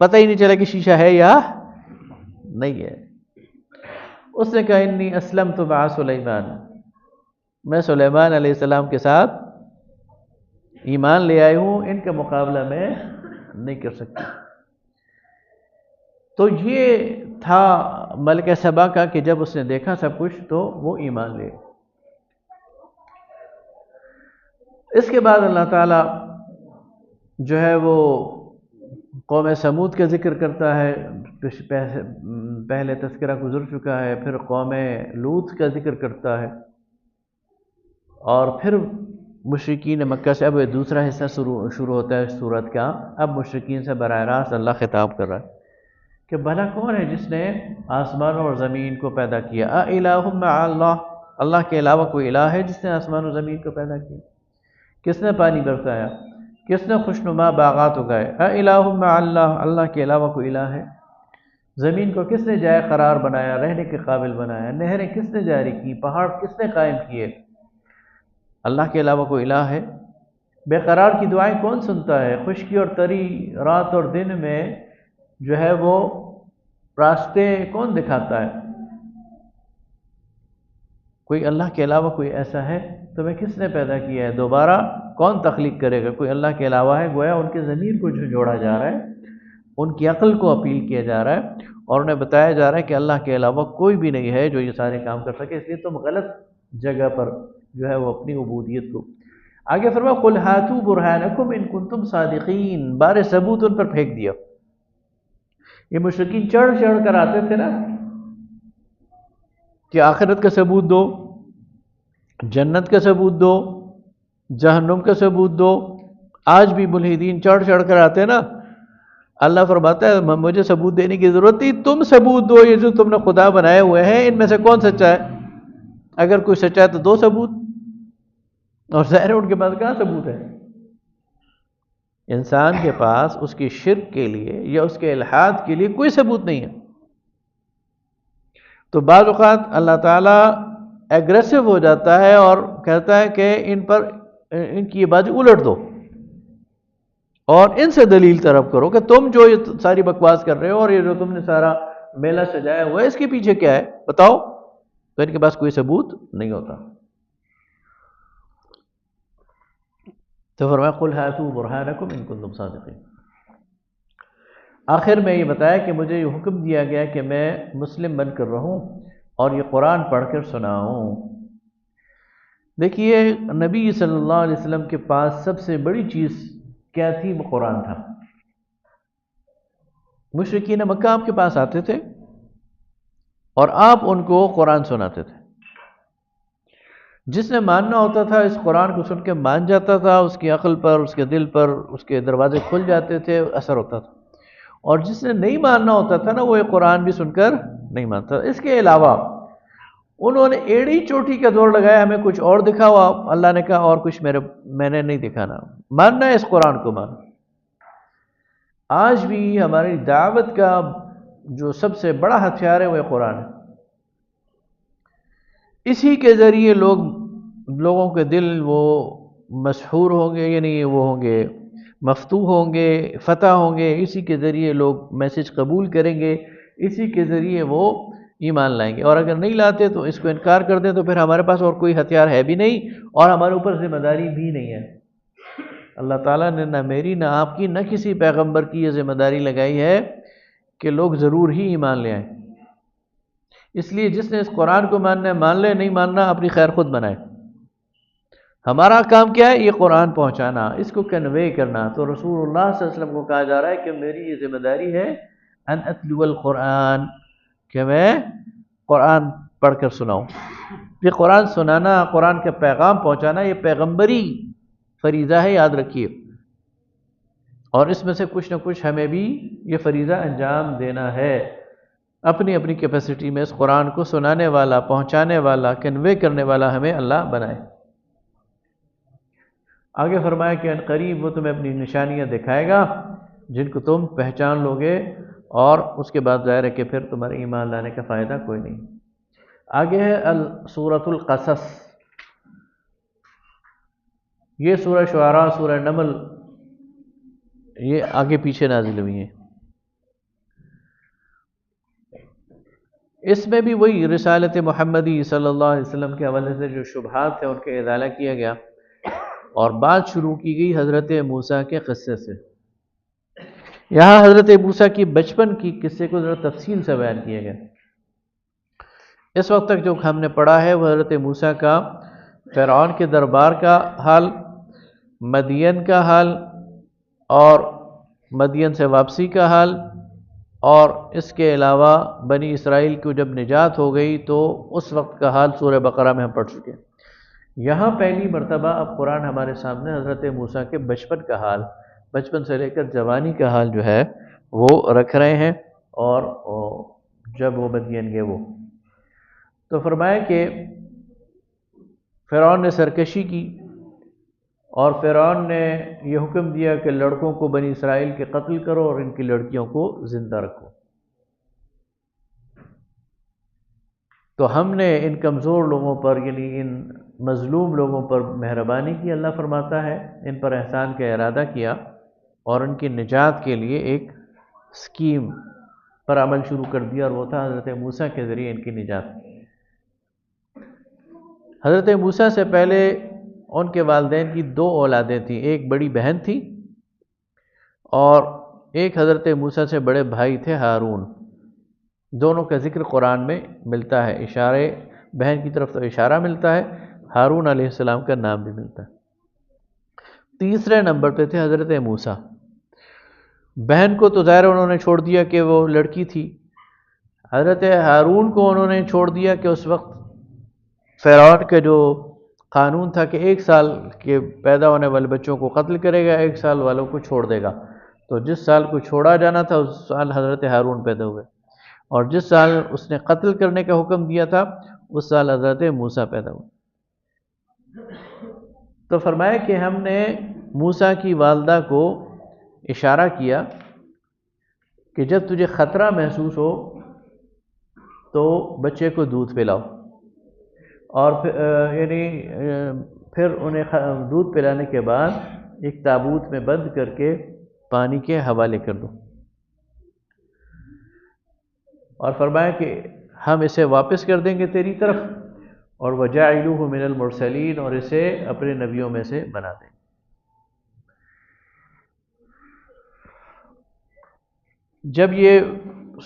پتہ ہی نہیں چلا کہ شیشہ ہے یا نہیں ہے۔ اس نے کہا انی اسلمت مع سلیمان، میں سلیمان علیہ السلام کے ساتھ ایمان لے آئی ہوں، ان کا مقابلہ میں نہیں کر سکتی۔ تو یہ تھا ملکہ سبا کا کہ جب اس نے دیکھا سب کچھ تو وہ ایمان لے۔ اس کے بعد اللہ تعالیٰ جو ہے وہ قوم سمود کا ذکر کرتا ہے، پہلے تذکرہ گزر چکا ہے، پھر قوم لوط کا ذکر کرتا ہے، اور پھر مشرکین مکہ سے اب دوسرا حصہ شروع ہوتا ہے سورت کا۔ اب مشرکین سے براہ راست اللہ خطاب کر رہا ہے کہ بھلا کون ہے جس نے آسمانوں اور زمین کو پیدا کیا؟ اَإِلَٰهٌ مَّعَ اللَّهِ، اللہ کے علاوہ کوئی الہ ہے جس نے آسمان و زمین کو پیدا کیا؟ کس نے پانی برسایا؟ کس نے خوشنما باغات اگائے؟ الہ مع اللہ، اللہ کے علاوہ کوئی الہ ہے؟ زمین کو کس نے جائے قرار بنایا، رہنے کے قابل بنایا؟ نہریں کس نے جاری کی؟ پہاڑ کس نے قائم کیے؟ اللہ کے علاوہ کوئی الہ ہے؟ بے قرار کی دعائیں کون سنتا ہے؟ خشکی اور تری رات اور دن میں جو ہے وہ راستے کون دکھاتا ہے؟ کوئی اللہ کے علاوہ کوئی ایسا ہے؟ تمہیں کس نے پیدا کیا ہے؟ دوبارہ کون تخلیق کرے گا؟ کوئی اللہ کے علاوہ ہے؟ گویا ان کے ضمیر کو جو جوڑا جا رہا ہے، ان کی عقل کو اپیل کیا جا رہا ہے اور انہیں بتایا جا رہا ہے کہ اللہ کے علاوہ کوئی بھی نہیں ہے جو یہ سارے کام کر سکے، اس لیے تم غلط جگہ پر جو ہے وہ اپنی عبودیت کو آگے فرمایا قل ہاتوا برہانکم ان کنتم صادقین، بار ثبوت ان پر پھینک دیا۔ یہ مشرکین چڑھ چڑھ کر آتے تھے نا کہ آخرت کا ثبوت دو، جنت کا ثبوت دو، جہنم کا ثبوت دو۔ آج بھی ملحدین چڑھ چڑھ کر آتے ہیں نا، اللہ فرماتا ہے مجھے ثبوت دینے کی ضرورت نہیں، تم ثبوت دو، یہ جو تم نے خدا بنائے ہوئے ہیں ان میں سے کون سچا ہے؟ اگر کوئی سچا ہے تو دو ثبوت، اور ظاہر ہے ان کے پاس کہاں ثبوت ہے؟ انسان کے پاس اس کی شرک کے لیے یا اس کے الحاد کے لیے کوئی ثبوت نہیں ہے۔ تو بعض اوقات اللہ تعالیٰ ایگریسو ہو جاتا ہے اور کہتا ہے کہ ان کی یہ بات الٹ دو اور ان سے دلیل طلب کرو کہ تم جو یہ ساری بکواس کر رہے ہو اور یہ جو تم نے سارا میلہ سجایا ہوا ہے اس کے پیچھے کیا ہے بتاؤ، تو ان کے پاس کوئی ثبوت نہیں ہوتا۔ تو فرمایا قل ہاتوا برہانکم ان کنتم صادقین۔ آخر میں یہ بتایا کہ مجھے یہ حکم دیا گیا کہ میں مسلم بن کر رہوں اور یہ قرآن پڑھ کر سناؤں۔ دیکھیے نبی صلی اللہ علیہ وسلم کے پاس سب سے بڑی چیز کیا تھی؟ وہ قرآن تھا۔ مشرکین مکہ آپ کے پاس آتے تھے اور آپ ان کو قرآن سناتے تھے، جس نے ماننا ہوتا تھا اس قرآن کو سن کے مان جاتا تھا، اس کی عقل پر، اس کے دل پر اس کے دروازے کھل جاتے تھے، اثر ہوتا تھا، اور جس نے نہیں ماننا ہوتا تھا نا وہ یہ قرآن بھی سن کر نہیں مانتا۔ اس کے علاوہ انہوں نے ایڑی چوٹی کا دور لگایا ہمیں کچھ اور دکھاؤ، اللہ نے کہا اور کچھ میں نے نہیں دکھانا، ماننا ہے اس قرآن کو مان۔ آج بھی ہماری دعوت کا جو سب سے بڑا ہتھیار ہے وہ قرآن ہے، اسی کے ذریعے لوگوں کے دل وہ مسحور ہوں گے، یعنی وہ ہوں گے مفتوح ہوں گے، فتح ہوں گے، اسی کے ذریعے لوگ میسج قبول کریں گے، اسی کے ذریعے وہ ایمان لائیں گے، اور اگر نہیں لاتے تو اس کو انکار کر دیں تو پھر ہمارے پاس اور کوئی ہتھیار ہے بھی نہیں اور ہمارے اوپر ذمہ داری بھی نہیں ہے۔ اللہ تعالیٰ نے نہ میری نہ آپ کی نہ کسی پیغمبر کی یہ ذمہ داری لگائی ہے کہ لوگ ضرور ہی ایمان لے آئیں۔ اس لیے جس نے اس قرآن کو ماننا ہے مان لے، نہیں ماننا اپنی خیر خود بنائے۔ ہمارا کام کیا ہے؟ یہ قرآن پہنچانا، اس کو کنوے کرنا۔ تو رسول اللہ صلی اللہ علیہ وسلم کو کہا جا رہا ہے کہ میری یہ ذمہ داری ہے ان اتلو القرآن، کہ میں قرآن پڑھ کر سناؤں۔ یہ قرآن سنانا، قرآن کا پیغام پہنچانا یہ پیغمبری فریضہ ہے، یاد رکھیے، اور اس میں سے کچھ نہ کچھ ہمیں بھی یہ فریضہ انجام دینا ہے۔ اپنی اپنی کیپیسٹی میں اس قرآن کو سنانے والا، پہنچانے والا، کنوے کرنے والا ہمیں اللہ بنائے۔ آگے فرمایا کہ ان قریب وہ تمہیں اپنی نشانیاں دکھائے گا جن کو تم پہچان لو گے، اور اس کے بعد ظاہر ہے کہ پھر تمہارے ایمان لانے کا فائدہ کوئی نہیں۔ آگے ہے سورۃ القصص، یہ سورہ شعراء، سورہ نمل، یہ آگے پیچھے نازل ہوئی ہیں۔ اس میں بھی وہی رسالت محمدی صلی اللہ علیہ وسلم کے حوالے سے جو شبہات تھے ان کا ازالہ کیا گیا، اور بات شروع کی گئی حضرت موسیٰ کے قصے سے۔ یہاں حضرت موسیٰ کی بچپن کی قصے کو ذرا تفصیل سے بیان کیا گیا۔ اس وقت تک جو ہم نے پڑھا ہے وہ حضرت موسیٰ کا فرعون کے دربار کا حال، مدین کا حال، اور مدین سے واپسی کا حال، اور اس کے علاوہ بنی اسرائیل کو جب نجات ہو گئی تو اس وقت کا حال سورہ بقرہ میں ہم پڑھ چکے ہیں۔ یہاں پہلی مرتبہ اب قرآن ہمارے سامنے حضرت موسیٰ کے بچپن کا حال، بچپن سے لے کر جوانی کا حال جو ہے وہ رکھ رہے ہیں، اور جب وہ مدین گئے وہ تو فرمایا کہ فرعون نے سرکشی کی اور فرعون نے یہ حکم دیا کہ لڑکوں کو بنی اسرائیل کے قتل کرو اور ان کی لڑکیوں کو زندہ رکھو۔ تو ہم نے ان کمزور لوگوں پر، یعنی ان مظلوم لوگوں پر مہربانی کی، اللہ فرماتا ہے، ان پر احسان کا ارادہ کیا اور ان کی نجات کے لیے ایک اسکیم پر عمل شروع کر دیا، اور وہ تھا حضرت موسیٰ کے ذریعے ان کی نجات۔ حضرت موسیٰ سے پہلے ان کے والدین کی 2 اولادیں تھیں، ایک بڑی بہن تھی اور ایک حضرت موسیٰ سے بڑے بھائی تھے ہارون۔ دونوں کا ذکر قرآن میں ملتا ہے، اشارے بہن کی طرف تو اشارہ ملتا ہے، ہارون علیہ السلام کا نام بھی ملتا ہے۔ تیسرے نمبر پہ تھے حضرت موسیٰ۔ بہن کو تو ظاہر انہوں نے چھوڑ دیا کہ وہ لڑکی تھی، حضرت ہارون کو انہوں نے چھوڑ دیا کہ اس وقت فرعون کا جو قانون تھا کہ 1 سال کے پیدا ہونے والے بچوں کو قتل کرے گا، 1 سال والوں کو چھوڑ دے گا، تو جس سال کو چھوڑا جانا تھا اس سال حضرت ہارون پیدا ہوئے، اور جس سال اس نے قتل کرنے کا حکم دیا تھا اس سال حضرت موسیٰ پیدا ہوئے۔ تو فرمایا کہ ہم نے موسیٰ کی والدہ کو اشارہ کیا کہ جب تجھے خطرہ محسوس ہو تو بچے کو دودھ پلاؤ، اور پھر انہیں دودھ پلانے کے بعد ایک تابوت میں بند کر کے پانی کے حوالے کر دو، اور فرمایا کہ ہم اسے واپس کر دیں گے تیری طرف، اور وَجَعِلُوهُ مِنَ الْمُرْسَلِينَ، اور اسے اپنے نبیوں میں سے بنا دیں۔ جب یہ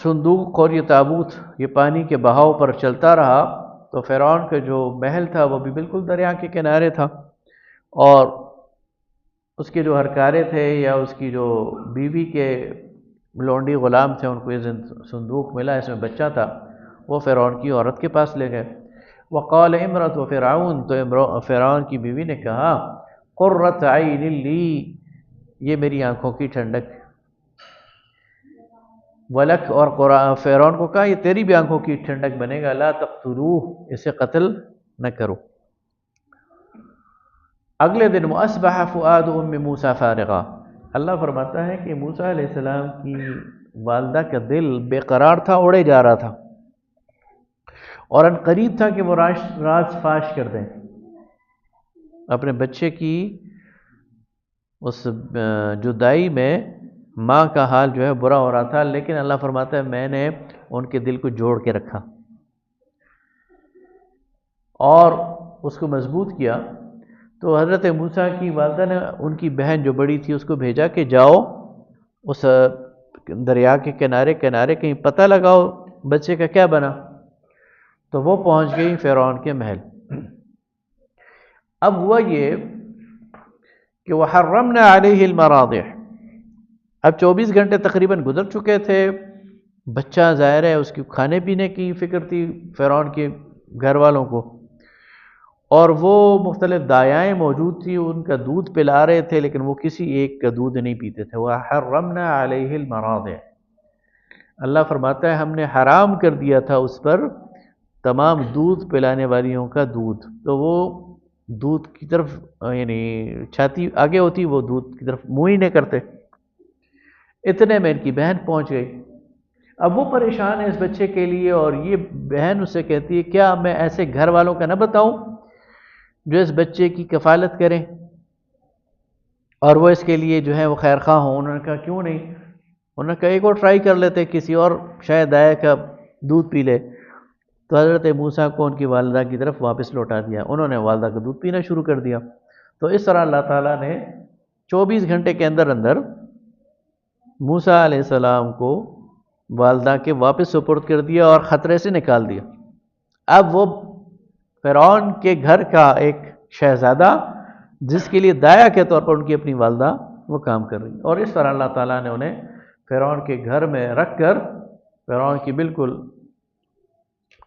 صندوق اور یہ تابوت یہ پانی کے بہاؤ پر چلتا رہا تو فرعون کا جو محل تھا وہ بھی بالکل دریا کے کنارے تھا، اور اس کے جو ہرکارے تھے یا اس کی جو بیوی کے لونڈی غلام تھے ان کو یہ صندوق ملا، اس میں بچہ تھا، وہ فرعون کی عورت کے پاس لے گئے۔ وقال امرأة فرعون، تو فرعون کی بیوی نے کہا قرۃ عین لی، یہ میری آنکھوں کی ٹھنڈک، ولک، اور فرعون کو کہا یہ تیری بھی آنکھوں کی ٹھنڈک بنے گا، لا تقتلوہ، اسے قتل نہ کرو۔ اگلے دن وَأَصْبَحَ فُؤَادُ أُمِّ مُوسَىٰ فَارِغًا، اللہ فرماتا ہے کہ موسیٰ علیہ السلام کی والدہ کا دل بے قرار تھا، اڑے جا رہا تھا، اور ان قریب تھا کہ وہ راز فاش کر دیں اپنے بچے کی اس جدائی میں۔ ماں کا حال جو ہے برا ہو رہا تھا، لیکن اللہ فرماتا ہے میں نے ان کے دل کو جوڑ کے رکھا اور اس کو مضبوط کیا۔ تو حضرت موسیٰ کی والدہ نے ان کی بہن جو بڑی تھی اس کو بھیجا کہ جاؤ اس دریا کے کنارے کہیں پتہ لگاؤ بچے کا کیا بنا، تو وہ پہنچ گئی فرعون کے محل۔ اب ہوا یہ کہ وَحَرَّمْنَا عَلَيْهِ الْمَرَاضِعَ، اب 24 گھنٹے تقریباً گزر چکے تھے، بچہ ظاہر ہے اس کی کھانے پینے کی فکر تھی فرعون کے گھر والوں کو، اور وہ مختلف دایائیں موجود تھی ان کا دودھ پلا رہے تھے، لیکن وہ کسی ایک کا دودھ نہیں پیتے تھے۔ وَحَرَّمْنَا عَلَيْهِ الْمَرَاضِعَ، اللہ فرماتا ہے ہم نے حرام کر دیا تھا اس پر تمام دودھ پلانے والیوں کا دودھ، تو وہ دودھ کی طرف یعنی چھاتی آگے ہوتی، وہ دودھ کی طرف منہ ہی نہیں کرتے۔ اتنے میں ان کی بہن پہنچ گئی، اب وہ پریشان ہے اس بچے کے لیے، اور یہ بہن اس سے کہتی ہے کیا میں ایسے گھر والوں کا نہ بتاؤں جو اس بچے کی کفالت کریں اور وہ اس کے لیے جو ہے وہ خیر خواہ ہوں۔ انہوں نے کہا کیوں نہیں، انہوں نے کہا ایک اور ٹرائی کر لیتے، کسی اور شاید آیا کا دودھ پی لے۔ تو حضرت موسیٰ کو ان کی والدہ کی طرف واپس لوٹا دیا، انہوں نے والدہ کا دودھ پینا شروع کر دیا۔ تو اس طرح اللہ تعالیٰ نے 24 گھنٹے کے اندر موسیٰ علیہ السلام کو والدہ کے واپس سپرد کر دیا اور خطرے سے نکال دیا۔ اب وہ فرعون کے گھر کا ایک شہزادہ جس کے لیے دایا کے طور پر ان کی اپنی والدہ وہ کام کر رہی، اور اس طرح اللہ تعالیٰ نے انہیں فرعون کے گھر میں رکھ کر فرعون کی بالکل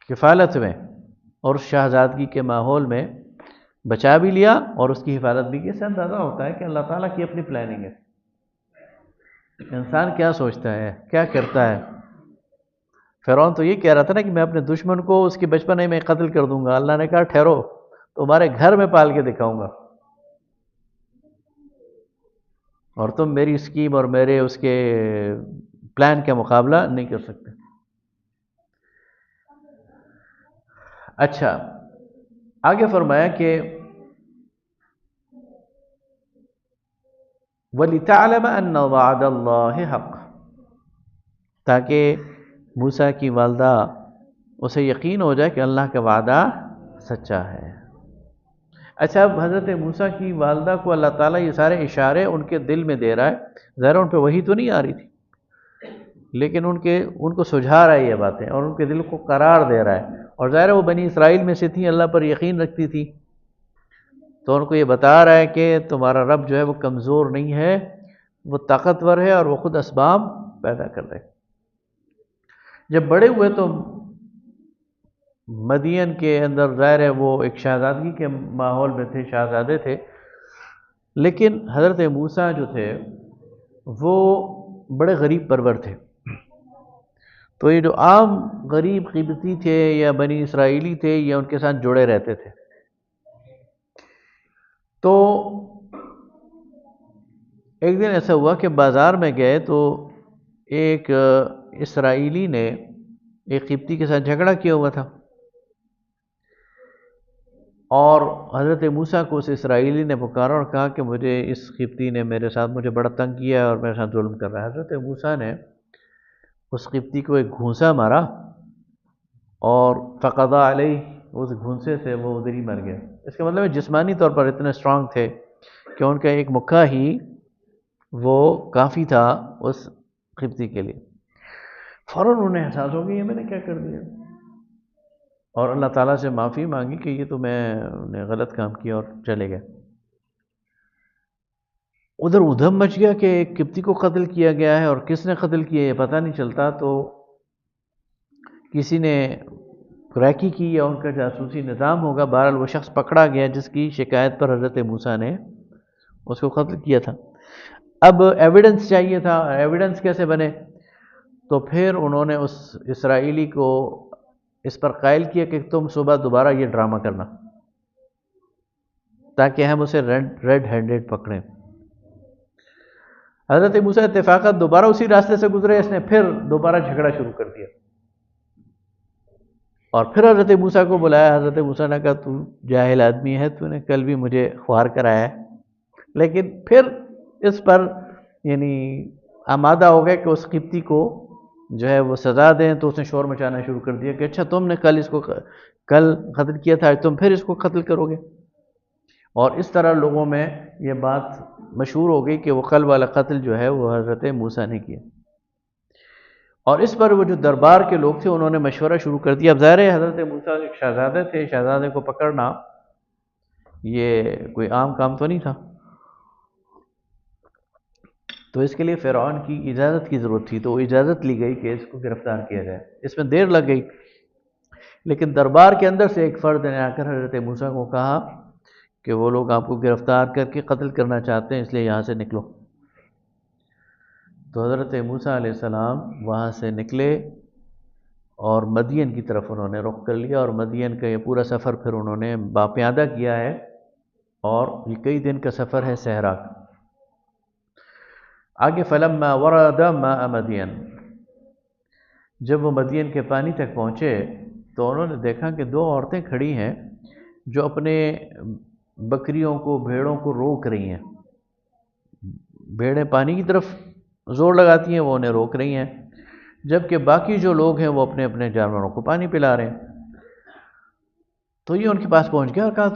کفالت میں اور شہزادگی کے ماحول میں بچا بھی لیا، اور اس کی حفاظت بھی کی۔ اس سے اندازہ ہوتا ہے کہ اللہ تعالیٰ کی اپنی پلاننگ ہے، انسان کیا سوچتا ہے کیا کرتا ہے۔ فرعون تو یہ کہہ رہا تھا نا کہ میں اپنے دشمن کو اس کے بچپنے میں قتل کر دوں گا، اللہ نے کہا ٹھہرو تمہارے گھر میں پال کے دکھاؤں گا۔ اور تم میری اسکیم اور میرے اس کے پلان کا مقابلہ نہیں کر سکتے۔ اچھا، آگے فرمایا کہ وَلِتَعْلَمَ أَنَّ وَعْدَ اللَّهِ حَقٌّ، تاکہ موسیٰ کی والدہ اسے یقین ہو جائے کہ اللہ کا وعدہ سچا ہے۔ اچھا، اب حضرت موسیٰ کی والدہ کو اللہ تعالیٰ یہ سارے اشارے ان کے دل میں دے رہا ہے، ظاہر ان پہ وحی تو نہیں آ رہی تھی، لیکن ان کو سجھا رہا ہے یہ باتیں اور ان کے دل کو قرار دے رہا ہے، اور ظاہر وہ بنی اسرائیل میں سے تھی، اللہ پر یقین رکھتی تھی، تو ان کو یہ بتا رہا ہے کہ تمہارا رب جو ہے وہ کمزور نہیں ہے، وہ طاقتور ہے اور وہ خود اسباب پیدا کر دے۔ جب بڑے ہوئے تو مدین کے اندر ظاہر ہے وہ ایک شہزادگی کے ماحول میں تھے، شہزادے تھے، لیکن حضرت موسیٰ جو تھے وہ بڑے غریب پرور تھے۔ تو یہ جو عام غریب قبطی تھے یا بنی اسرائیلی تھے، یہ ان کے ساتھ جڑے رہتے تھے۔ تو ایک دن ایسا ہوا کہ بازار میں گئے تو ایک اسرائیلی نے ایک قبطی کے ساتھ جھگڑا کیا ہوا تھا، اور حضرت موسیٰ کو اس اسرائیلی نے پکارا اور کہا کہ مجھے اس قبطی نے مجھے بڑا تنگ کیا ہے اور میرے ساتھ ظلم کر رہا ہے۔ حضرت موسیٰ نے اس قبطی کو ایک گھونسا مارا اور فقضا علیہ، اس گھونسے سے وہ ادھر ہی مر گیا۔ اس کا مطلب ہے جسمانی طور پر اتنے اسٹرانگ تھے کہ ان کا ایک مکہ ہی وہ کافی تھا اس قبطی کے لیے۔ فوراً انہیں احساس ہو گیا یہ میں نے کیا کر دیا، اور اللہ تعالیٰ سے معافی مانگی کہ یہ تو میں نے غلط کام کیا، اور چلے گئے۔ ادھر ادھم مچ گیا کہ ایک قبطی کو قتل کیا گیا ہے، اور کس نے قتل کیا یہ پتہ نہیں چلتا، تو کسی نے ریکی کی یا ان کا جاسوسی نظام ہوگا، بہرحال وہ شخص پکڑا گیا جس کی شکایت پر حضرت موسیٰ نے اس کو قتل کیا تھا۔ اب ایویڈنس چاہیے تھا، ایویڈنس کیسے بنے؟ تو پھر انہوں نے اس اسرائیلی کو اس پر قائل کیا کہ تم صبح دوبارہ یہ ڈرامہ کرنا تاکہ ہم اسے ریڈ ہینڈڈ پکڑیں۔ حضرت موسیٰ اتفاقات دوبارہ اسی راستے سے گزرے، اس نے پھر دوبارہ جھگڑا شروع کر دیا، اور پھر حضرت موسیٰ کو بلایا۔ حضرت موسیٰ نے کہا تو جاہل آدمی ہے، تو نے کل بھی مجھے خوار کرایا ہے، لیکن پھر اس پر یعنی آمادہ ہو گئے کہ اس قبطی کو جو ہے وہ سزا دیں، تو اس نے شور مچانا شروع کر دیا کہ اچھا تم نے کل قتل کیا تھا، تم پھر اس کو قتل کرو گے، اور اس طرح لوگوں میں یہ بات مشہور ہو گئی کہ وہ کل والا قتل جو ہے وہ حضرت موسیٰ نے کیا۔ اور اس پر وہ جو دربار کے لوگ تھے انہوں نے مشورہ شروع کر دیا۔ اب ظاہر ہے حضرت موسیٰ ایک شہزادے تھے، شہزادے کو پکڑنا یہ کوئی عام کام تو نہیں تھا، تو اس کے لیے فرعون کی اجازت کی ضرورت تھی، تو وہ اجازت لی گئی کہ اس کو گرفتار کیا جائے۔ اس میں دیر لگ گئی، لیکن دربار کے اندر سے ایک فرد نے آ کر حضرت موسیٰ کو کہا کہ وہ لوگ آپ کو گرفتار کر کے قتل کرنا چاہتے ہیں، اس لیے یہاں سے نکلو۔ تو حضرت موسیٰ علیہ السلام وہاں سے نکلے اور مدین کی طرف انہوں نے رخ کر لیا، اور مدین کا یہ پورا سفر پھر انہوں نے باپیادہ کیا ہے، اور یہ کئی دن کا سفر ہے صحرا کا۔ آگے فلما ورد ماء مدین، جب وہ مدین کے پانی تک پہنچے تو انہوں نے دیکھا کہ دو عورتیں کھڑی ہیں جو اپنے بکریوں کو، بھیڑوں کو روک رہی ہیں۔ بھیڑیں پانی کی طرف زور لگاتی ہیں، وہ انہیں روک رہی ہیں، جبکہ باقی جو لوگ ہیں وہ اپنے اپنے جانوروں کو پانی پلا رہے ہیں۔ تو یہ ان کے پاس پہنچ گیا اور کہا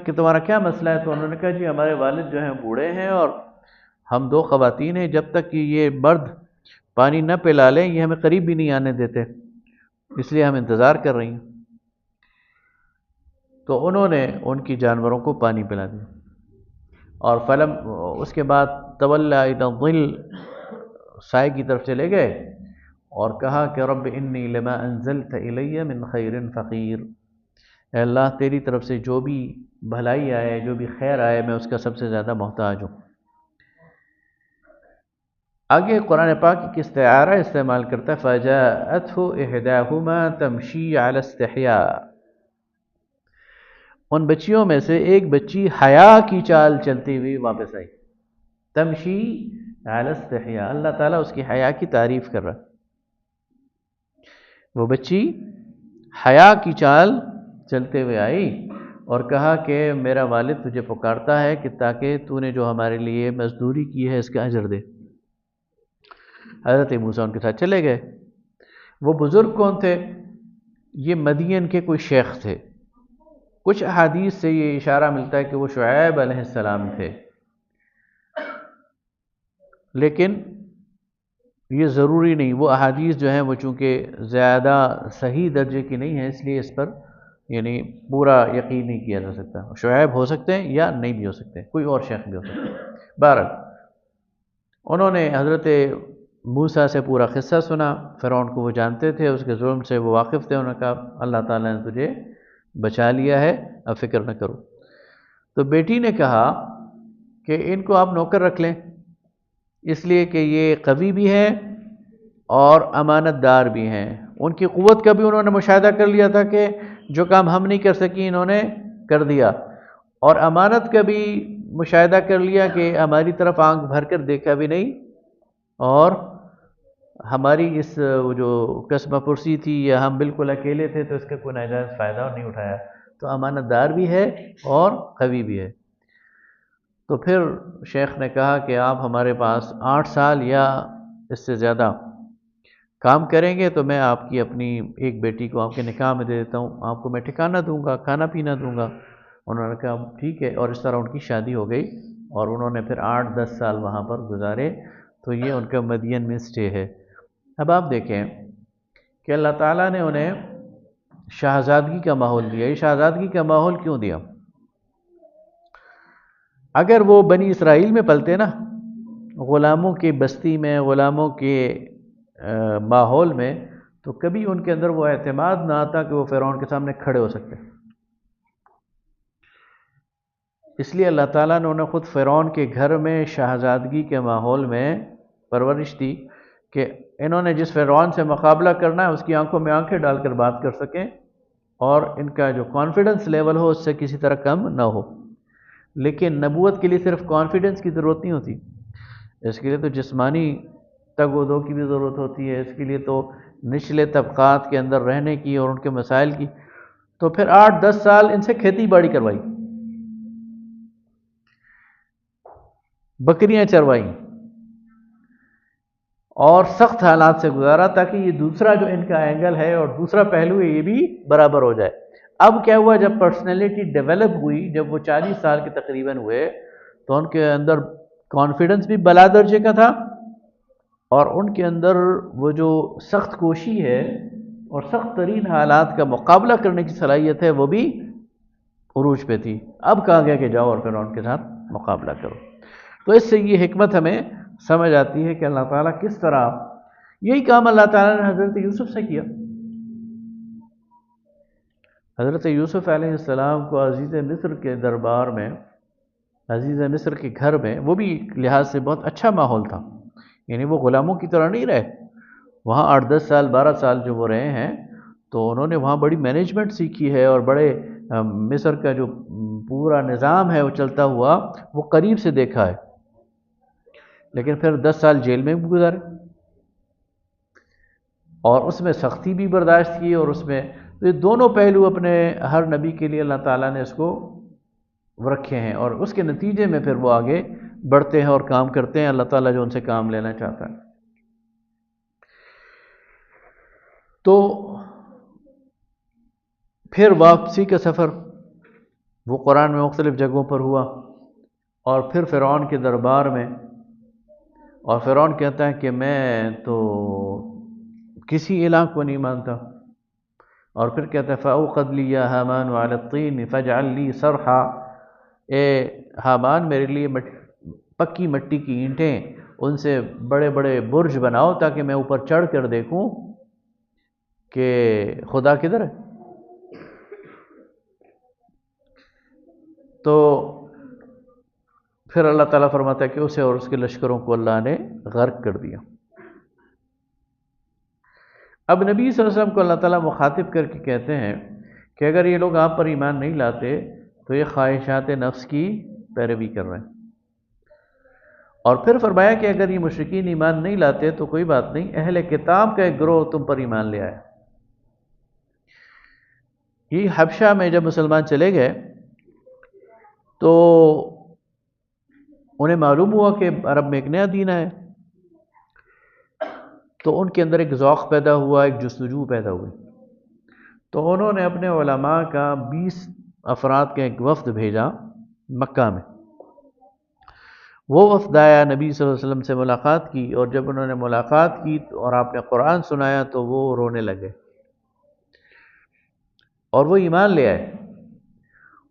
تمہارا کیا مسئلہ ہے؟ تو انہوں نے کہا جی ہمارے والد جو ہیں بوڑھے ہیں اور ہم دو خواتین ہیں، جب تک کہ یہ مرد پانی نہ پلا لیں یہ ہمیں قریب بھی نہیں آنے دیتے، اس لیے ہم انتظار کر رہی ہیں۔ تو انہوں نے ان کی جانوروں کو پانی پلا دیا، اور اس کے بعد تولی الی الظل، سائے کی طرف چلے گئے اور کہا کہ رب انی لما انزلت الی من خیر فقیر، اے اللہ تیری طرف سے جو بھی بھلائی آئے، جو بھی خیر آئے، میں اس کا سب سے زیادہ محتاج ہوں۔ آگے قرآن پاک کی استعارہ استعمال کرتا ہے فَجَاءَتْهُ إِحْدَاهُمَا تَمْشِي عَلَى اسْتِحْيَاءٍ، ان بچیوں میں سے ایک بچی حیا کی چال چلتی ہوئی واپس آئی۔ تمشی علی استحیاء، اللہ تعالیٰ اس کی حیا کی تعریف کر رہا ہے۔ وہ بچی حیا کی چال چلتے ہوئے آئی اور کہا کہ میرا والد تجھے پکارتا ہے کہ تاکہ تو نے جو ہمارے لیے مزدوری کی ہے اس کا اجر دے۔ حضرت موسیٰ ان کے ساتھ چلے گئے۔ وہ بزرگ کون تھے؟ یہ مدین کے کوئی شیخ تھے۔ کچھ احادیث سے یہ اشارہ ملتا ہے کہ وہ شعیب علیہ السلام تھے، لیکن یہ ضروری نہیں۔ وہ احادیث جو ہیں وہ چونکہ زیادہ صحیح درجے کی نہیں ہیں، اس لیے اس پر یعنی پورا یقین نہیں کیا جا سکتا۔ شعیب ہو سکتے ہیں یا نہیں بھی ہو سکتے، کوئی اور شیخ بھی ہو سکتے ہیں۔ بہرحال انہوں نے حضرت موسیٰ سے پورا قصہ سنا۔ فرعون کو وہ جانتے تھے، اس کے ظلم سے وہ واقف تھے۔ انہوں نے کہا اللہ تعالیٰ نے تجھے بچا لیا ہے، اب فکر نہ کرو۔ تو بیٹی نے کہا کہ ان کو آپ نوکر رکھ لیں، اس لیے کہ یہ قوی بھی ہیں اور امانت دار بھی ہیں۔ ان کی قوت کا بھی انہوں نے مشاہدہ کر لیا تھا کہ جو کام ہم نہیں کر سکی انہوں نے کر دیا، اور امانت کا بھی مشاہدہ کر لیا کہ ہماری طرف آنکھ بھر کر دیکھا بھی نہیں، اور ہماری اس جو قسمہ پرسی تھی یا ہم بالکل اکیلے تھے تو اس کا کوئی ناجائز فائدہ نہیں اٹھایا۔ تو امانت دار بھی ہے اور قوی بھی ہے۔ تو پھر شیخ نے کہا کہ آپ ہمارے پاس 8 سال یا اس سے زیادہ کام کریں گے تو میں آپ کی اپنی ایک بیٹی کو آپ کے نکاح میں دے دیتا ہوں، آپ کو میں ٹھکانہ دوں گا، کھانا پینا دوں گا۔ انہوں نے کہا ٹھیک ہے، اور اس طرح ان کی شادی ہو گئی، اور انہوں نے پھر 8-10 سال وہاں پر گزارے۔ تو یہ ان کا مدین میں سٹے ہے۔ اب آپ دیکھیں کہ اللہ تعالیٰ نے انہیں شہزادگی کا ماحول دیا۔ یہ شہزادگی کا ماحول کیوں دیا؟ اگر وہ بنی اسرائیل میں پلتے نا، غلاموں کی بستی میں، غلاموں کے ماحول میں، تو کبھی ان کے اندر وہ اعتماد نہ آتا کہ وہ فرعون کے سامنے کھڑے ہو سکتے۔ اس لیے اللہ تعالیٰ نے انہیں خود فرعون کے گھر میں شہزادگی کے ماحول میں پرورش دی کہ انہوں نے جس فرعون سے مقابلہ کرنا ہے اس کی آنکھوں میں آنکھیں ڈال کر بات کر سکیں، اور ان کا جو کانفیڈنس لیول ہو اس سے کسی طرح کم نہ ہو۔ لیکن نبوت کے لیے صرف کانفیڈنس کی ضرورت نہیں ہوتی، اس کے لیے تو جسمانی تگ و دو کی بھی ضرورت ہوتی ہے، اس کے لیے تو نچلے طبقات کے اندر رہنے کی اور ان کے مسائل کی۔ تو پھر 8-10 سال ان سے کھیتی باڑی کروائی، بکریاں چروائی، اور سخت حالات سے گزارا تاکہ یہ دوسرا جو ان کا اینگل ہے اور دوسرا پہلو ہے یہ بھی برابر ہو جائے۔ اب کیا ہوا، جب پرسنالٹی ڈیولپ ہوئی، جب وہ 40 سال کے تقریباً ہوئے، تو ان کے اندر کانفیڈنس بھی بلا درجے کا تھا، اور ان کے اندر وہ جو سخت کوشی ہے اور سخت ترین حالات کا مقابلہ کرنے کی صلاحیت ہے وہ بھی عروج پہ تھی۔ اب کہا گیا کہ جاؤ اور پھر ان کے ساتھ مقابلہ کرو۔ تو اس سے یہ حکمت ہمیں سمجھ آتی ہے کہ اللہ تعالیٰ کس طرح، یہی کام اللہ تعالیٰ نے حضرت یوسف سے کیا۔ حضرت یوسف علیہ السلام کو عزیز مصر کے دربار میں، عزیز مصر کے گھر میں، وہ بھی ایک لحاظ سے بہت اچھا ماحول تھا، یعنی وہ غلاموں کی طرح نہیں رہے وہاں 8-10 سال 12 سال جو وہ رہے ہیں، تو انہوں نے وہاں بڑی مینجمنٹ سیکھی ہے، اور بڑے مصر کا جو پورا نظام ہے وہ چلتا ہوا وہ قریب سے دیکھا ہے۔ لیکن پھر 10 سال جیل میں بھی گزارے، اور اس میں سختی بھی برداشت کی، اور اس میں یہ دونوں پہلو اپنے ہر نبی کے لیے اللہ تعالیٰ نے اس کو رکھے ہیں، اور اس کے نتیجے میں پھر وہ آگے بڑھتے ہیں اور کام کرتے ہیں اللہ تعالیٰ جو ان سے کام لینا چاہتا ہے۔ تو پھر واپسی کا سفر وہ قرآن میں مختلف جگہوں پر ہوا، اور پھر فرعون کے دربار میں، اور فرعون کہتا ہے کہ میں تو کسی الہ کو نہیں مانتا، اور پھر کہتا ہے فَأَوْقَدْ لِي يَا هَامَانُ عَلَى الطِّينِ فَاجْعَلْ لِي صَرْحًا، اے حامان میرے لیے پکی مٹی کی اینٹیں، ان سے بڑے بڑے برج بناؤ تاکہ میں اوپر چڑھ کر دیکھوں کہ خدا کدھر ہے۔ تو پھر اللہ تعالیٰ فرماتا ہے کہ اسے اور اس کے لشکروں کو اللہ نے غرق کر دیا۔ اب نبی صلی اللہ علیہ وسلم کو اللہ تعالیٰ مخاطب کر کے کہتے ہیں کہ اگر یہ لوگ آپ پر ایمان نہیں لاتے تو یہ خواہشات نفس کی پیروی کر رہے ہیں، اور پھر فرمایا کہ اگر یہ مشرکین ایمان نہیں لاتے تو کوئی بات نہیں، اہل کتاب کا ایک گروہ تم پر ایمان لے آئے۔ یہ حبشہ میں جب مسلمان چلے گئے تو انہیں معلوم ہوا کہ عرب میں ایک نیا دین ہے، تو ان کے اندر ایک ذوق پیدا ہوا، ایک جستجو پیدا ہوئی، تو انہوں نے اپنے علماء کا 20 افراد کا ایک وفد بھیجا مکہ میں۔ وہ وفد آیا، نبی صلی اللہ علیہ وسلم سے ملاقات کی، اور جب انہوں نے ملاقات کی اور آپ نے قرآن سنایا تو وہ رونے لگے اور وہ ایمان لے آئے،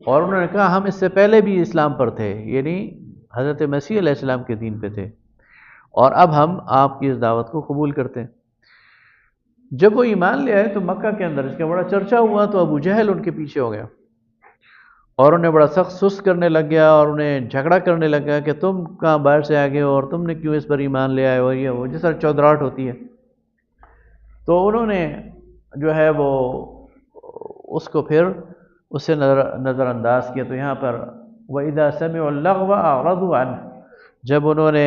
اور انہوں نے کہا ہم اس سے پہلے بھی اسلام پر تھے، یعنی حضرت مسیح علیہ السلام کے دین پہ تھے، اور اب ہم آپ کی اس دعوت کو قبول کرتے ہیں۔ جب وہ ایمان لے آئے تو مکہ کے اندر اس کا بڑا چرچا ہوا، تو ابو جہل ان کے پیچھے ہو گیا اور انہیں بڑا سخت سست کرنے لگ گیا، اور انہیں جھگڑا کرنے لگ گیا کہ تم کہاں باہر سے آگے ہو اور تم نے کیوں اس پر ایمان لے آئے ہو، یہ وہ جس طرح چودراہٹ ہوتی ہے۔ تو انہوں نے جو ہے وہ اس کو پھر اس سے نظر انداز کیا۔ تو یہاں پر وَإِذَا سَمِعُوا اللَّغْوَ أَعْرَضُوا عَنْهُ، جب انہوں نے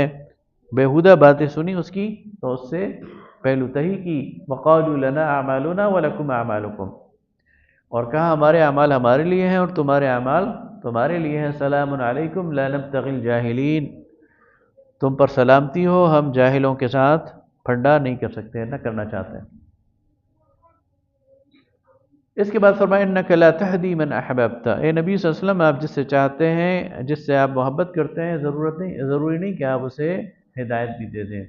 بیہودہ باتیں سنی اس کی تو اس سے پہلو تہی کی، وَقَالُوا لَنَا أَعْمَالُنَا وَلَكُمْ أَعْمَالُكُمْ، اور کہا ہمارے اعمال ہمارے لیے ہیں اور تمہارے اعمال تمہارے لیے ہیں، سلام علیکم لا نبتغی الجاہلین، تم پر سلامتی ہو، ہم جاہلوں کے ساتھ پھنڈا نہیں کر سکتے، نہ کرنا چاہتے ہیں۔ اس کے بعد فرمایا انک لا تہدی من احببت، اے نبی صلی اللہ علیہ وسلم آپ جس سے چاہتے ہیں، جس سے آپ محبت کرتے ہیں، ضروری نہیں کہ آپ اسے ہدایت بھی دے دیں۔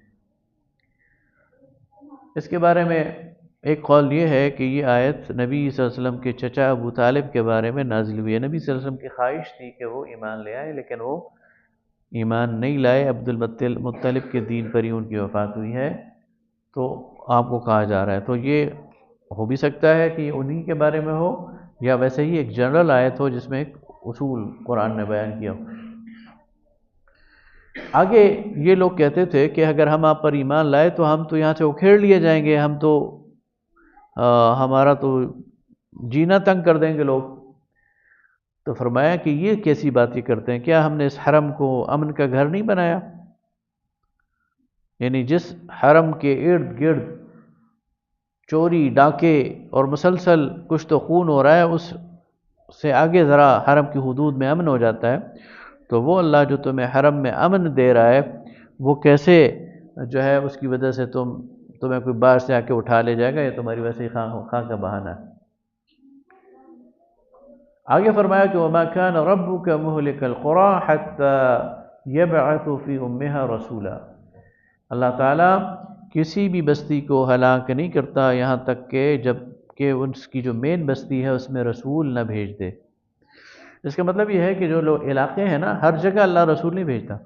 اس کے بارے میں ایک قول یہ ہے کہ یہ آیت نبی صلی اللہ علیہ وسلم کے چچا ابو طالب کے بارے میں نازل ہوئی ہے۔ نبی صلی اللہ علیہ وسلم کی خواہش تھی کہ وہ ایمان لے آئے، لیکن وہ ایمان نہیں لائے، عبد المطلب کے دین پر ہی ان کی وفات ہوئی ہے، تو آپ کو کہا جا رہا ہے۔ تو یہ ہو بھی سکتا ہے کہ انہی کے بارے میں ہو، یا ویسے ہی ایک جنرل آیت ہو جس میں ایک اصول قرآن نے بیان کیا ہو۔ آگے یہ لوگ کہتے تھے کہ اگر ہم آپ پر ایمان لائے تو ہم تو یہاں سے اکھیڑ لیے جائیں گے، ہم تو ہمارا تو جینا تنگ کر دیں گے لوگ۔ تو فرمایا کہ یہ کیسی بات یہ کرتے ہیں، کیا ہم نے اس حرم کو امن کا گھر نہیں بنایا؟ یعنی جس حرم کے ارد گرد چوری ڈاکے اور مسلسل کچھ تو خون ہو رہا ہے، اس سے آگے ذرا حرم کی حدود میں امن ہو جاتا ہے، تو وہ اللہ جو تمہیں حرم میں امن دے رہا ہے، وہ کیسے جو ہے اس کی وجہ سے تمہیں کوئی باہر سے آ کے اٹھا لے جائے گا، یہ تمہاری ویسے ہی خواہ کا بہانہ ہے۔ آگے فرمایا کہ وَمَا كَانَ رَبُّكَ مُهْلِكَ الْقُرَىٰ حَتَّى يَبْعَثُ فِي أُمِّهَا رَسُولًا، اللہ تعالیٰ کسی بھی بستی کو ہلاک نہیں کرتا یہاں تک کہ جب کہ اس کی جو مین بستی ہے اس میں رسول نہ بھیج دے۔ اس کا مطلب یہ ہے کہ جو لوگ علاقے ہیں نا، ہر جگہ اللہ رسول نہیں بھیجتا،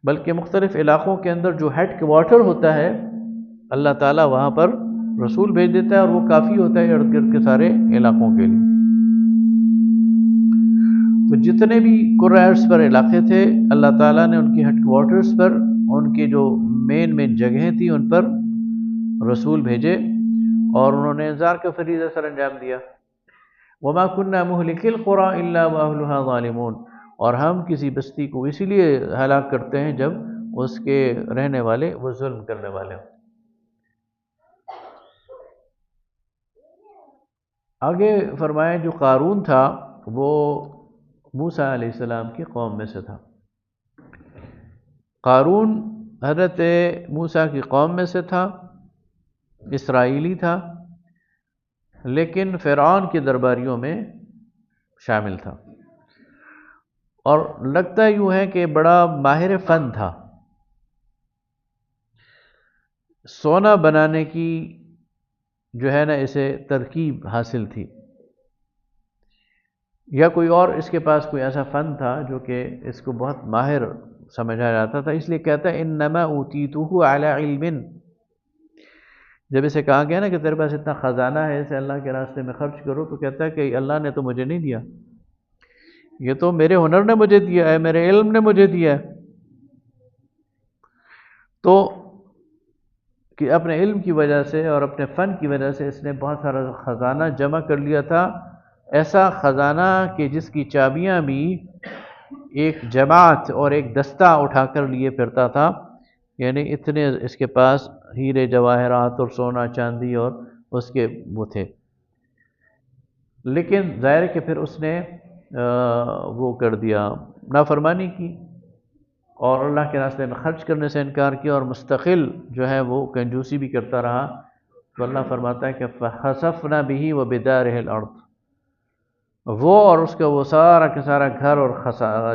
بلکہ مختلف علاقوں کے اندر جو ہیڈ کوارٹر ہوتا ہے اللہ تعالیٰ وہاں پر رسول بھیج دیتا ہے، اور وہ کافی ہوتا ہے ارد گرد کے سارے علاقوں کے لیے۔ تو جتنے بھی قریش پر علاقے تھے، اللہ تعالیٰ نے ان کی ہیڈ کوارٹرز پر، ان کی جو مین جگہیں تھیں ان پر رسول بھیجے، اور انہوں نے انذار کا فریضہ سر انجام دیا۔ وَمَا كُنَّا مُهْلِكِي الْقُرَىٰ إِلَّا وَأَهْلُهَا ظَالِمُونَ، اور ہم کسی بستی کو اسی لیے ہلاک کرتے ہیں جب اس کے رہنے والے وہ ظلم کرنے والے ہوں۔ آگے فرمایا جو قارون تھا وہ موسیٰ علیہ السلام کی قوم میں سے تھا۔ قارون حضرت موسیٰ کی قوم میں سے تھا، اسرائیلی تھا، لیکن فرعون کے درباریوں میں شامل تھا، اور لگتا یوں ہے کہ بڑا ماہر فن تھا، سونا بنانے کی جو ہے نا اسے ترکیب حاصل تھی، یا کوئی اور اس کے پاس کوئی ایسا فن تھا جو کہ اس کو بہت ماہر سمجھا جاتا تھا، اس لیے کہتا ہے انما اوتیتہ علی علم، جب اسے کہا گیا نا کہ تیرے پاس اتنا خزانہ ہے اسے اللہ کے راستے میں خرچ کرو، تو کہتا ہے کہ اللہ نے تو مجھے نہیں دیا، یہ تو میرے ہنر نے مجھے دیا ہے، میرے علم نے مجھے دیا ہے۔ تو کہ اپنے علم کی وجہ سے اور اپنے فن کی وجہ سے اس نے بہت سارا خزانہ جمع کر لیا تھا، ایسا خزانہ کہ جس کی چابیاں بھی ایک جماعت اور ایک دستہ اٹھا کر لیے پھرتا تھا، یعنی اتنے اس کے پاس ہیرے جواہرات اور سونا چاندی اور اس کے وہ تھے۔ لیکن ظاہر ہے کہ پھر اس نے وہ کر دیا، نافرمانی کی اور اللہ کے راستے میں خرچ کرنے سے انکار کیا، اور مستقل جو ہے وہ کنجوسی بھی کرتا رہا۔ تو اللہ فرماتا ہے کہ فَخَسَفْنَا بِهِ وَبِدَارِهِ الْأَرْضِ، وہ اور اس کا وہ سارا کا سارا گھر اور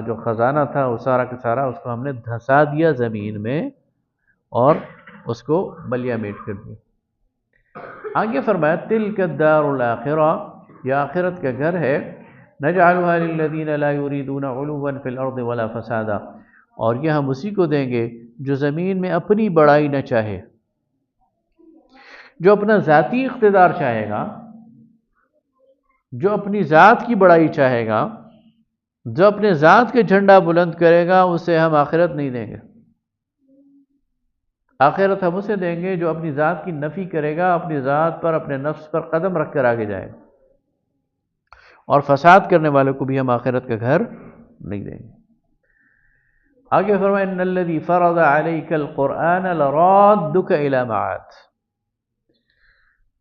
جو خزانہ تھا وہ سارا کا سارا اس کو ہم نے دھسا دیا زمین میں اور اس کو بلیا میٹ کر دیا۔ آگے فرمایا تِلْكَ الدَّارُ الْآخِرَةُ، یہ آخرت کا گھر ہے، نَجْعَلُهَا لِلَّذِينَ لَا يُرِيدُونَ عُلُوًّا فِي الْأَرْضِ وَلَا فَسَادًا، اور یہ ہم اسی کو دیں گے جو زمین میں اپنی بڑائی نہ چاہے، جو اپنا ذاتی اقتدار چاہے گا، جو اپنی ذات کی بڑائی چاہے گا، جو اپنے ذات کے جھنڈا بلند کرے گا، اسے ہم آخرت نہیں دیں گے۔ آخرت ہم اسے دیں گے جو اپنی ذات کی نفی کرے گا، اپنی ذات پر اپنے نفس پر قدم رکھ کر آگے جائے گا، اور فساد کرنے والوں کو بھی ہم آخرت کا گھر نہیں دیں گے۔ آگے فرمائے ان الذی فرض علیک القرآن لرادک الی معاد،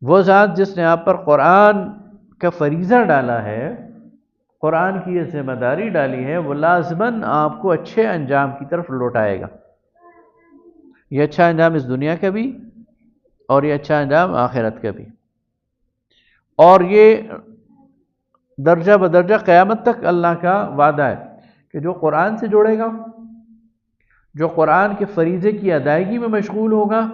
وہ ذات جس نے آپ پر قرآن کا فریضہ ڈالا ہے، قرآن کی یہ ذمہ داری ڈالی ہے، وہ لازماً آپ کو اچھے انجام کی طرف لوٹائے گا۔ یہ اچھا انجام اس دنیا کا بھی اور یہ اچھا انجام آخرت کا بھی، اور یہ درجہ بدرجہ قیامت تک اللہ کا وعدہ ہے کہ جو قرآن سے جڑے گا، جو قرآن کے فریضے کی ادائیگی میں مشغول ہوگا،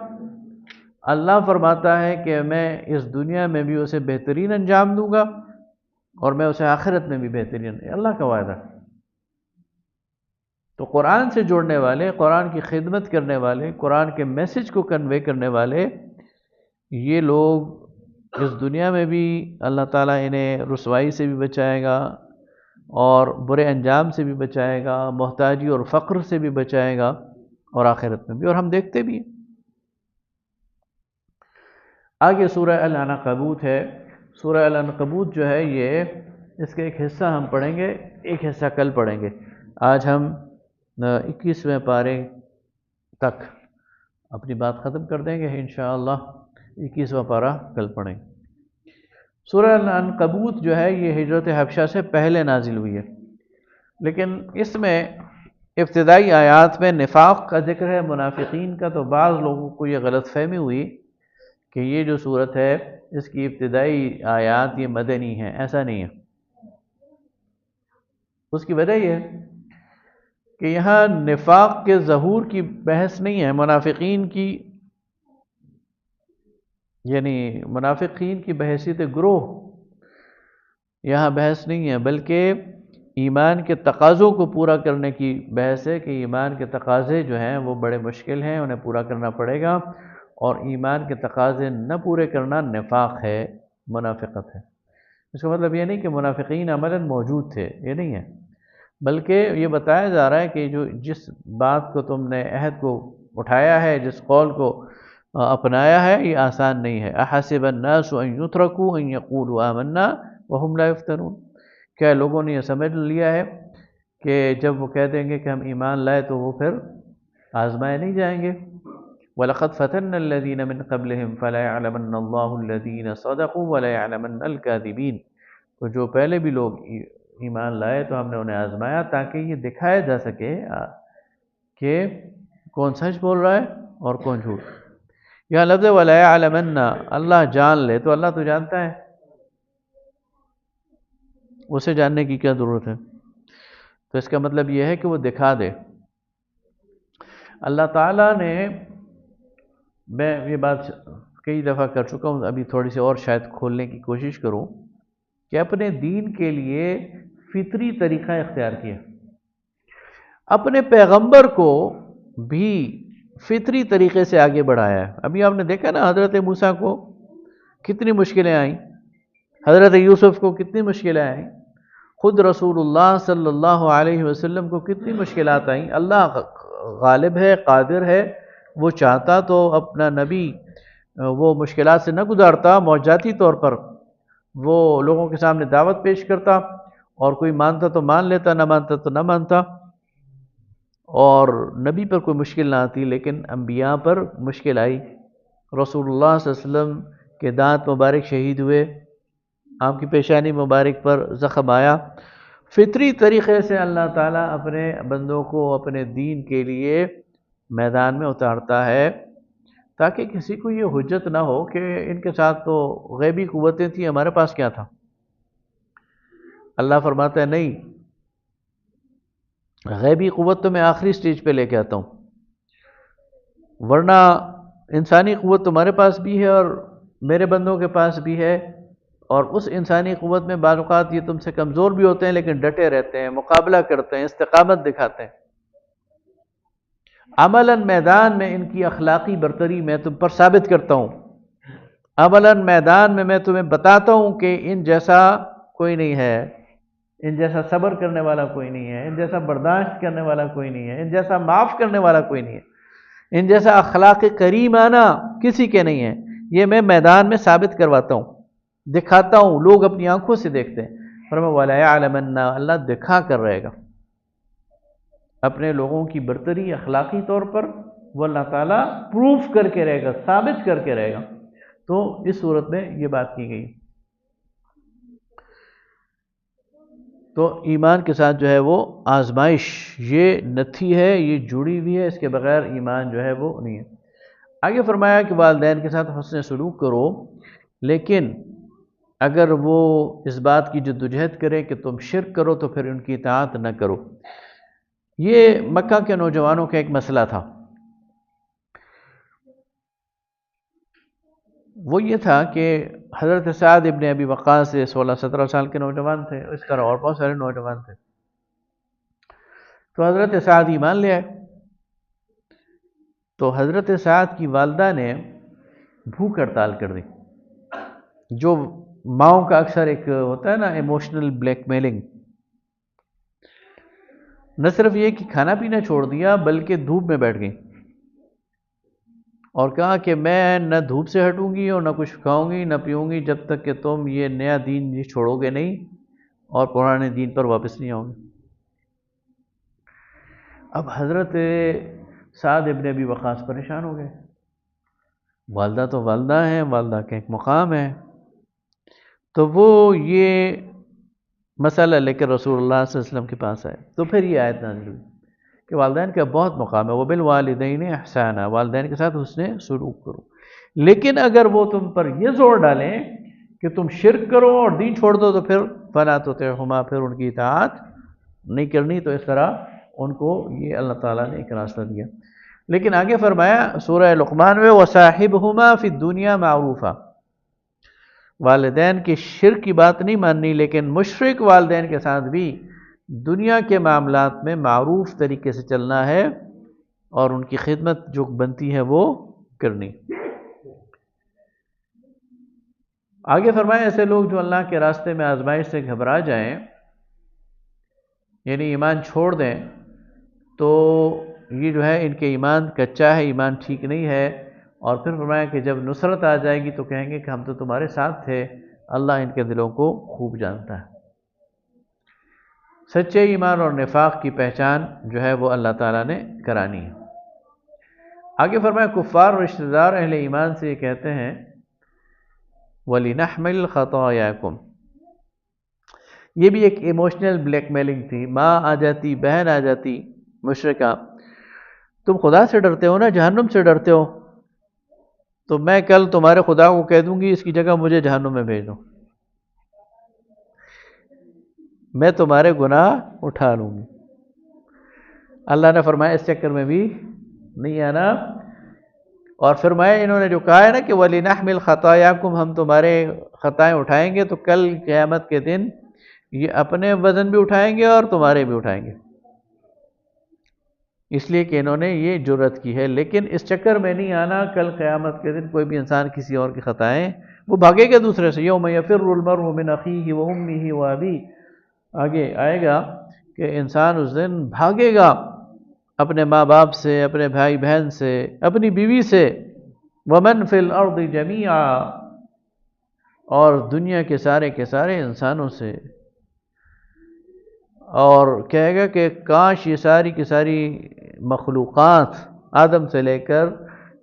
اللہ فرماتا ہے کہ میں اس دنیا میں بھی اسے بہترین انجام دوں گا اور میں اسے آخرت میں بھی بہترین، اللہ کا وعدہ۔ تو قرآن سے جوڑنے والے، قرآن کی خدمت کرنے والے، قرآن کے میسج کو کنوے کرنے والے، یہ لوگ اس دنیا میں بھی اللہ تعالیٰ انہیں رسوائی سے بھی بچائے گا اور برے انجام سے بھی بچائے گا، محتاجی اور فقر سے بھی بچائے گا، اور آخرت میں بھی، اور ہم دیکھتے بھی ہیں۔ آگے سورہ العنکبوت ہے۔ سورہ العنکبوت جو ہے یہ اس کا ایک حصہ ہم پڑھیں گے، ایک حصہ کل پڑھیں گے۔ آج ہم 21ویں پارے تک اپنی بات ختم کر دیں گے انشاءاللہ، 21واں پارہ کل پڑھیں گے۔ سورہ العنکبوت جو ہے یہ ہجرت حبشہ سے پہلے نازل ہوئی ہے، لیکن اس میں ابتدائی آیات میں نفاق کا ذکر ہے، منافقین کا، تو بعض لوگوں کو یہ غلط فہمی ہوئی کہ یہ جو صورت ہے اس کی ابتدائی آیات یہ مدنی ہیں، ایسا نہیں ہے۔ اس کی وجہ یہ ہے کہ یہاں نفاق کے ظہور کی بحث نہیں ہے، منافقین کی، یعنی منافقین کی بحثیت گروہ یہاں بحث نہیں ہے، بلکہ ایمان کے تقاضوں کو پورا کرنے کی بحث ہے کہ ایمان کے تقاضے جو ہیں وہ بڑے مشکل ہیں، انہیں پورا کرنا پڑے گا، اور ایمان کے تقاضے نہ پورے کرنا نفاق ہے، منافقت ہے۔ اس کا مطلب یہ نہیں کہ منافقین عملاً موجود تھے، یہ نہیں ہے، بلکہ یہ بتایا جا رہا ہے کہ جس بات کو تم نے عہد کو اٹھایا ہے، جس قول کو اپنایا ہے، یہ آسان نہیں ہے۔ احسب الناس ان یترکوا ان یقولوا آمنا وهم لا یفتنون، کیا لوگوں نے یہ سمجھ لیا ہے کہ جب وہ کہہ دیں گے کہ ہم ایمان لائے تو وہ پھر آزمائے نہیں جائیں گے؟ وَلَقَدْ فَتَنَّا الَّذِينَ مِن قَبْلِهِمْ فَلَيَعْلَمَنَّ اللَّهُ الَّذِينَ صَدَقُوا وَلَيَعْلَمَنَّ الْكَاذِبِينَ، تو جو پہلے بھی لوگ ایمان لائے تو ہم نے انہیں آزمایا تاکہ یہ دکھایا جا سکے کہ کون سچ بول رہا ہے اور کون جھوٹ۔ یہاں لفظ وَلَيَعْلَمَنَّ، اللہ جان لے، تو اللہ تو جانتا ہے، اسے جاننے کی کیا ضرورت ہے؟ تو اس کا مطلب یہ ہے کہ وہ دکھا دے۔ اللہ تعالیٰ نے، میں یہ بات کئی دفعہ کر چکا ہوں، ابھی تھوڑی سی اور شاید کھولنے کی کوشش کروں، کہ اپنے دین کے لیے فطری طریقہ اختیار کیا، اپنے پیغمبر کو بھی فطری طریقے سے آگے بڑھایا ہے۔ ابھی آپ نے دیکھا نا حضرت موسیٰ کو کتنی مشکلیں آئیں، حضرت یوسف کو کتنی مشکلیں آئیں، خود رسول اللہ صلی اللہ علیہ وسلم کو کتنی مشکلات آئیں۔ اللہ غالب ہے، قادر ہے، وہ چاہتا تو اپنا نبی وہ مشکلات سے نہ گزارتا، معجزاتی طور پر وہ لوگوں کے سامنے دعوت پیش کرتا اور کوئی مانتا تو مان لیتا، نہ مانتا تو نہ مانتا، اور نبی پر کوئی مشکل نہ آتی، لیکن انبیاء پر مشکل آئی۔ رسول اللہ صلی اللہ علیہ وسلم کے دانت مبارک شہید ہوئے، آپ کی پیشانی مبارک پر زخم آیا۔ فطری طریقے سے اللہ تعالیٰ اپنے بندوں کو اپنے دین کے لیے میدان میں اتارتا ہے، تاکہ کسی کو یہ حجت نہ ہو کہ ان کے ساتھ تو غیبی قوتیں تھیں، ہمارے پاس کیا تھا۔ اللہ فرماتا ہے نہیں، غیبی قوت تو میں آخری سٹیج پہ لے کے آتا ہوں، ورنہ انسانی قوت تمہارے پاس بھی ہے اور میرے بندوں کے پاس بھی ہے، اور اس انسانی قوت میں بعض اوقات یہ تم سے کمزور بھی ہوتے ہیں لیکن ڈٹے رہتے ہیں، مقابلہ کرتے ہیں، استقامت دکھاتے ہیں۔ عملاً میدان میں ان کی اخلاقی برتری میں تم پر ثابت کرتا ہوں، عملاً میدان میں تمہیں بتاتا ہوں کہ ان جیسا کوئی نہیں ہے، ان جیسا صبر کرنے والا کوئی نہیں ہے، ان جیسا برداشت کرنے والا کوئی نہیں ہے، ان جیسا معاف کرنے والا کوئی نہیں ہے، ان جیسا اخلاق کریمانہ کسی کے نہیں ہے۔ یہ میں میدان میں ثابت کرواتا ہوں، دکھاتا ہوں، لوگ اپنی آنکھوں سے دیکھتے ہیں۔ فرمایا وَلَيَعْلَمَنَّ، اللہ دکھا کر رہے گا اپنے لوگوں کی برتری اخلاقی طور پر، وہ اللہ تعالیٰ پروف کر کے رہے گا، ثابت کر کے رہے گا۔ تو اس صورت میں یہ بات کی گئی۔ تو ایمان کے ساتھ جو ہے وہ آزمائش یہ نتھی ہے، یہ جڑی ہوئی ہے، اس کے بغیر ایمان جو ہے وہ نہیں ہے۔ آگے فرمایا کہ والدین کے ساتھ حسن سلوک کرو، لیکن اگر وہ اس بات کی جدوجہد کرے کہ تم شرک کرو تو پھر ان کی اطاعت نہ کرو۔ یہ مکہ کے نوجوانوں کا ایک مسئلہ تھا، وہ یہ تھا کہ حضرت سعد ابن ابی وقاص 16-17 سال کے نوجوان تھے، اس طرح اور بہت سارے نوجوان تھے۔ تو حضرت سعد ایمان لے آئے، تو حضرت سعد کی والدہ نے بھوک ہڑتال کر دی، جو ماؤں کا اکثر ایک ہوتا ہے نا ایموشنل بلیک میلنگ۔ نہ صرف یہ کہ کھانا پینا چھوڑ دیا بلکہ دھوپ میں بیٹھ گئی اور کہا کہ میں نہ دھوپ سے ہٹوں گی اور نہ کچھ کھاؤں گی نہ پیوں گی جب تک کہ تم یہ نیا دین یہ چھوڑو گے نہیں اور پرانے دین پر واپس نہیں آؤ گے۔ اب حضرت سعد ابن ابی وقاص پریشان ہو گئے، والدہ تو والدہ ہیں، والدہ کا ایک مقام ہے، تو وہ یہ مسئلہ لے کر رسول اللہ صلی اللہ علیہ وسلم کے پاس آئے۔ تو پھر یہ آیت نازل ہوئی کہ والدین کا بہت مقام ہے، وَبِالْوَالِدَيْنِ احسانا، والدین کے ساتھ حسن سلوک کرو، لیکن اگر وہ تم پر یہ زور ڈالیں کہ تم شرک کرو اور دین چھوڑ دو تو پھر فَلَا تُطِعْهُمَا، پھر ان کی اطاعت نہیں کرنی۔ تو اس طرح ان کو یہ اللہ تعالیٰ نے ایک راستہ دیا۔ لیکن آگے فرمایا سورہ لقمان میں وَصَاحِبْهُمَا فِي الدُّنْيَا مَعْرُوفًا، والدین کی شرک کی بات نہیں ماننی، لیکن مشرک والدین کے ساتھ بھی دنیا کے معاملات میں معروف طریقے سے چلنا ہے اور ان کی خدمت جو بنتی ہے وہ کرنی۔ آگے فرمایا ایسے لوگ جو اللہ کے راستے میں آزمائش سے گھبرا جائیں، یعنی ایمان چھوڑ دیں، تو یہ جو ہے ان کے ایمان کچا ہے، ایمان ٹھیک نہیں ہے، اور پھر فرمایا کہ جب نصرت آ جائے گی تو کہیں گے کہ ہم تو تمہارے ساتھ تھے۔ اللہ ان کے دلوں کو خوب جانتا ہے۔ سچے ایمان اور نفاق کی پہچان جو ہے وہ اللہ تعالیٰ نے کرانی ہے۔ آگے فرمایا کفار اور رشتہ دار اہل ایمان سے یہ کہتے ہیں وَلِنَحْمِلْ خَطَايَاكُمْ، یہ بھی ایک ایموشنل بلیک میلنگ تھی۔ ماں آ جاتی، بہن آ جاتی مشرکہ، تم خدا سے ڈرتے ہو نا، جہنم سے ڈرتے ہو، تو میں کل تمہارے خدا کو کہہ دوں گی اس کی جگہ مجھے جہنم میں بھیج دو، میں تمہارے گناہ اٹھا لوں گی۔ اللہ نے فرمایا اس چکر میں بھی نہیں آنا، اور فرمایا انہوں نے جو کہا ہے نا کہ وَلِنَحْمِلْ خَطَايَاكُمْ، ہم تمہارے خطائیں اٹھائیں گے، تو کل قیامت کے دن یہ اپنے وزن بھی اٹھائیں گے اور تمہارے بھی اٹھائیں گے، اس لیے کہ انہوں نے یہ جرأت کی ہے۔ لیکن اس چکر میں نہیں آنا کل قیامت کے دن کوئی بھی انسان کسی اور کی خطائیں، وہ بھاگے گا دوسرے سے۔ یوم یفر المرء من اخیہ وامہ وابیہ، آگے آئے گا کہ انسان اس دن بھاگے گا اپنے ماں باپ سے، اپنے بھائی بہن سے، اپنی بیوی سے، ومن فی الارض جمیعا، اور دنیا کے سارے انسانوں سے۔ اور کہے گا کہ کاش یہ ساری کی ساری مخلوقات آدم سے لے کر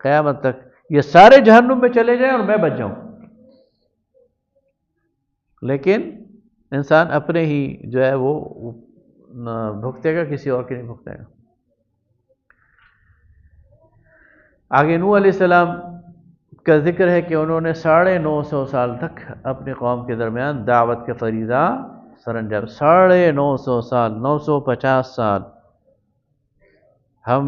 قیامت تک یہ سارے جہنم میں چلے جائیں اور میں بچ جاؤں. لیکن انسان اپنے ہی جو ہے وہ بھگتے گا، کسی اور کے نہیں بھگتے گا. آگے نوح علیہ السلام کا ذکر ہے کہ انہوں نے 950 سال تک اپنی قوم کے درمیان دعوت کا فریضہ سر انجام. 950 سال، 950 سال. ہم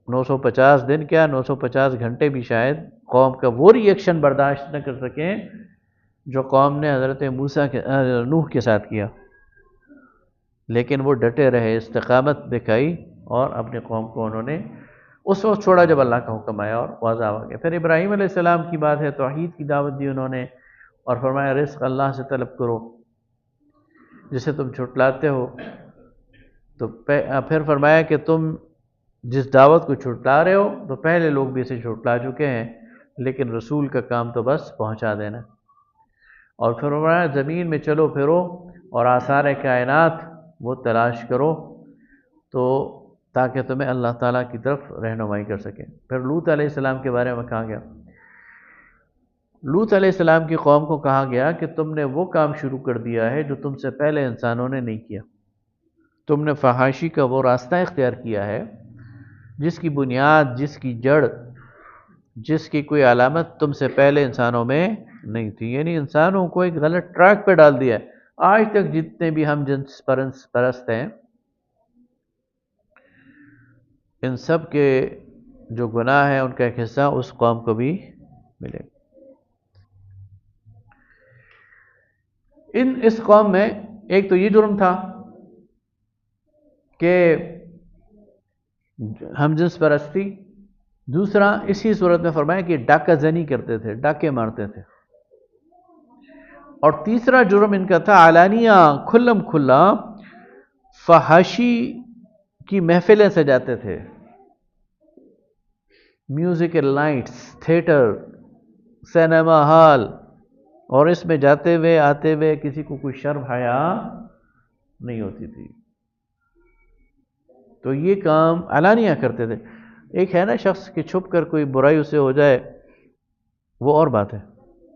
950 دن کیا 950 گھنٹے بھی شاید قوم کا وہ ری ایکشن برداشت نہ کر سکیں جو قوم نے حضرت موسیٰ کے نوح کے ساتھ کیا. لیکن وہ ڈٹے رہے، استقامت دکھائی اور اپنی قوم کو انہوں نے اس وقت چھوڑا جب اللہ کا حکم آیا اور واضح آ گیا. پھر ابراہیم علیہ السلام کی بات ہے، توحید کی دعوت دی انہوں نے اور فرمایا رزق اللہ سے طلب کرو، جسے تم چھٹلاتے ہو. تو پھر فرمایا کہ تم جس دعوت کو چھٹلا رہے ہو تو پہلے لوگ بھی اسے چھٹلا چکے ہیں، لیکن رسول کا کام تو بس پہنچا دینا. اور پھر فرمایا زمین میں چلو پھرو اور آثار کائنات وہ تلاش کرو تو تاکہ تمہیں اللہ تعالیٰ کی طرف رہنمائی کر سکیں. پھر لوط علیہ السلام کے بارے میں کہا گیا، لوط علیہ السلام کی قوم کو کہا گیا کہ تم نے وہ کام شروع کر دیا ہے جو تم سے پہلے انسانوں نے نہیں کیا. تم نے فحاشی کا وہ راستہ اختیار کیا ہے جس کی بنیاد، جس کی جڑ، جس کی کوئی علامت تم سے پہلے انسانوں میں نہیں تھی. یعنی انسانوں کو ایک غلط ٹریک پہ ڈال دیا ہے. آج تک جتنے بھی ہم جنس پرست ہیں، ان سب کے جو گناہ ہیں ان کا ایک حصہ اس قوم کو بھی ملے. اس قوم میں ایک تو یہ جرم تھا کہ ہم جنس پرستی، دوسرا اسی صورت میں فرمایا کہ ڈاکہ زنی کرتے تھے، ڈاکے مارتے تھے، اور تیسرا جرم ان کا تھا علانیہ کھلم کھلا فحاشی کی محفلیں سجاتے تھے، musical nights, theatre, cinema hall, اور اس میں جاتے ہوئے آتے ہوئے کسی کو کوئی شرم حیا نہیں ہوتی تھی. تو یہ کام علانیہ کرتے تھے. ایک ہے نا شخص کہ چھپ کر کوئی برائی اسے ہو جائے وہ اور بات ہے،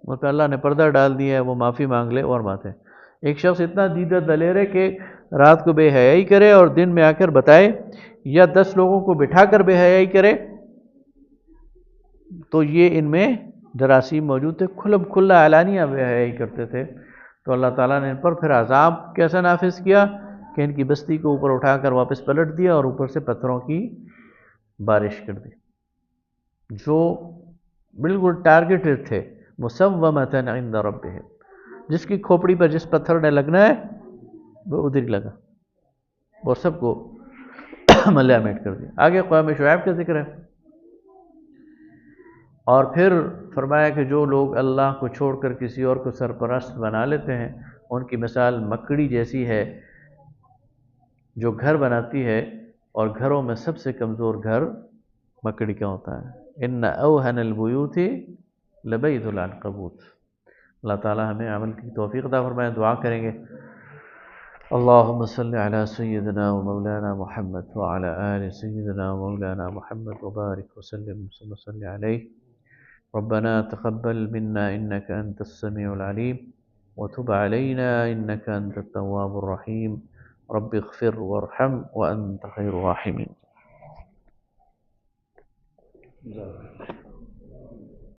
مطلب اللہ نے پردہ ڈال دیا ہے وہ معافی مانگ لے اور بات ہے. ایک شخص اتنا دیدہ دلیر ہے کہ رات کو بے حیائی کرے اور دن میں آ کر بتائے، یا 10 لوگوں کو بٹھا کر بے حیائی کرے، تو یہ ان میں جراثیم موجود تھے. کھلم کھلا علانیہ بے حیائی کرتے تھے. تو اللہ تعالیٰ نے ان پر پھر عذاب کیسا نافذ کیا کہ ان کی بستی کو اوپر اٹھا کر واپس پلٹ دیا اور اوپر سے پتھروں کی بارش کر دی جو بالکل ٹارگیٹڈ تھے. مسومۃ عند ربہم، جس کی کھوپڑی پر جس پتھر نے لگنا ہے وہ ادھر ہی لگا اور سب کو ملیا میٹ کر دیا. آگے قوم شعیب کا ذکر ہے، اور پھر فرمایا کہ جو لوگ اللہ کو چھوڑ کر کسی اور کو سرپرست بنا لیتے ہیں ان کی مثال مکڑی جیسی ہے جو گھر بناتی ہے، اور گھروں میں سب سے کمزور گھر مکڑی کا ہوتا ہے. ان اوہن البیوت لبیت العنکبوت. اللہ تعالی ہمیں عمل کی توفیق عطا فرمائے. دعا کریں گے اللہم صلی علی سیدنا و مولانا محمد وعلی آل سیدنا و مولانا محمد وبارک وسلم وصلی علیہ. ربنا تقبل منا انك انت السميع العليم وتب علينا انك انت التواب الرحيم. رب اغفر وارحم وانت خير الراحمين.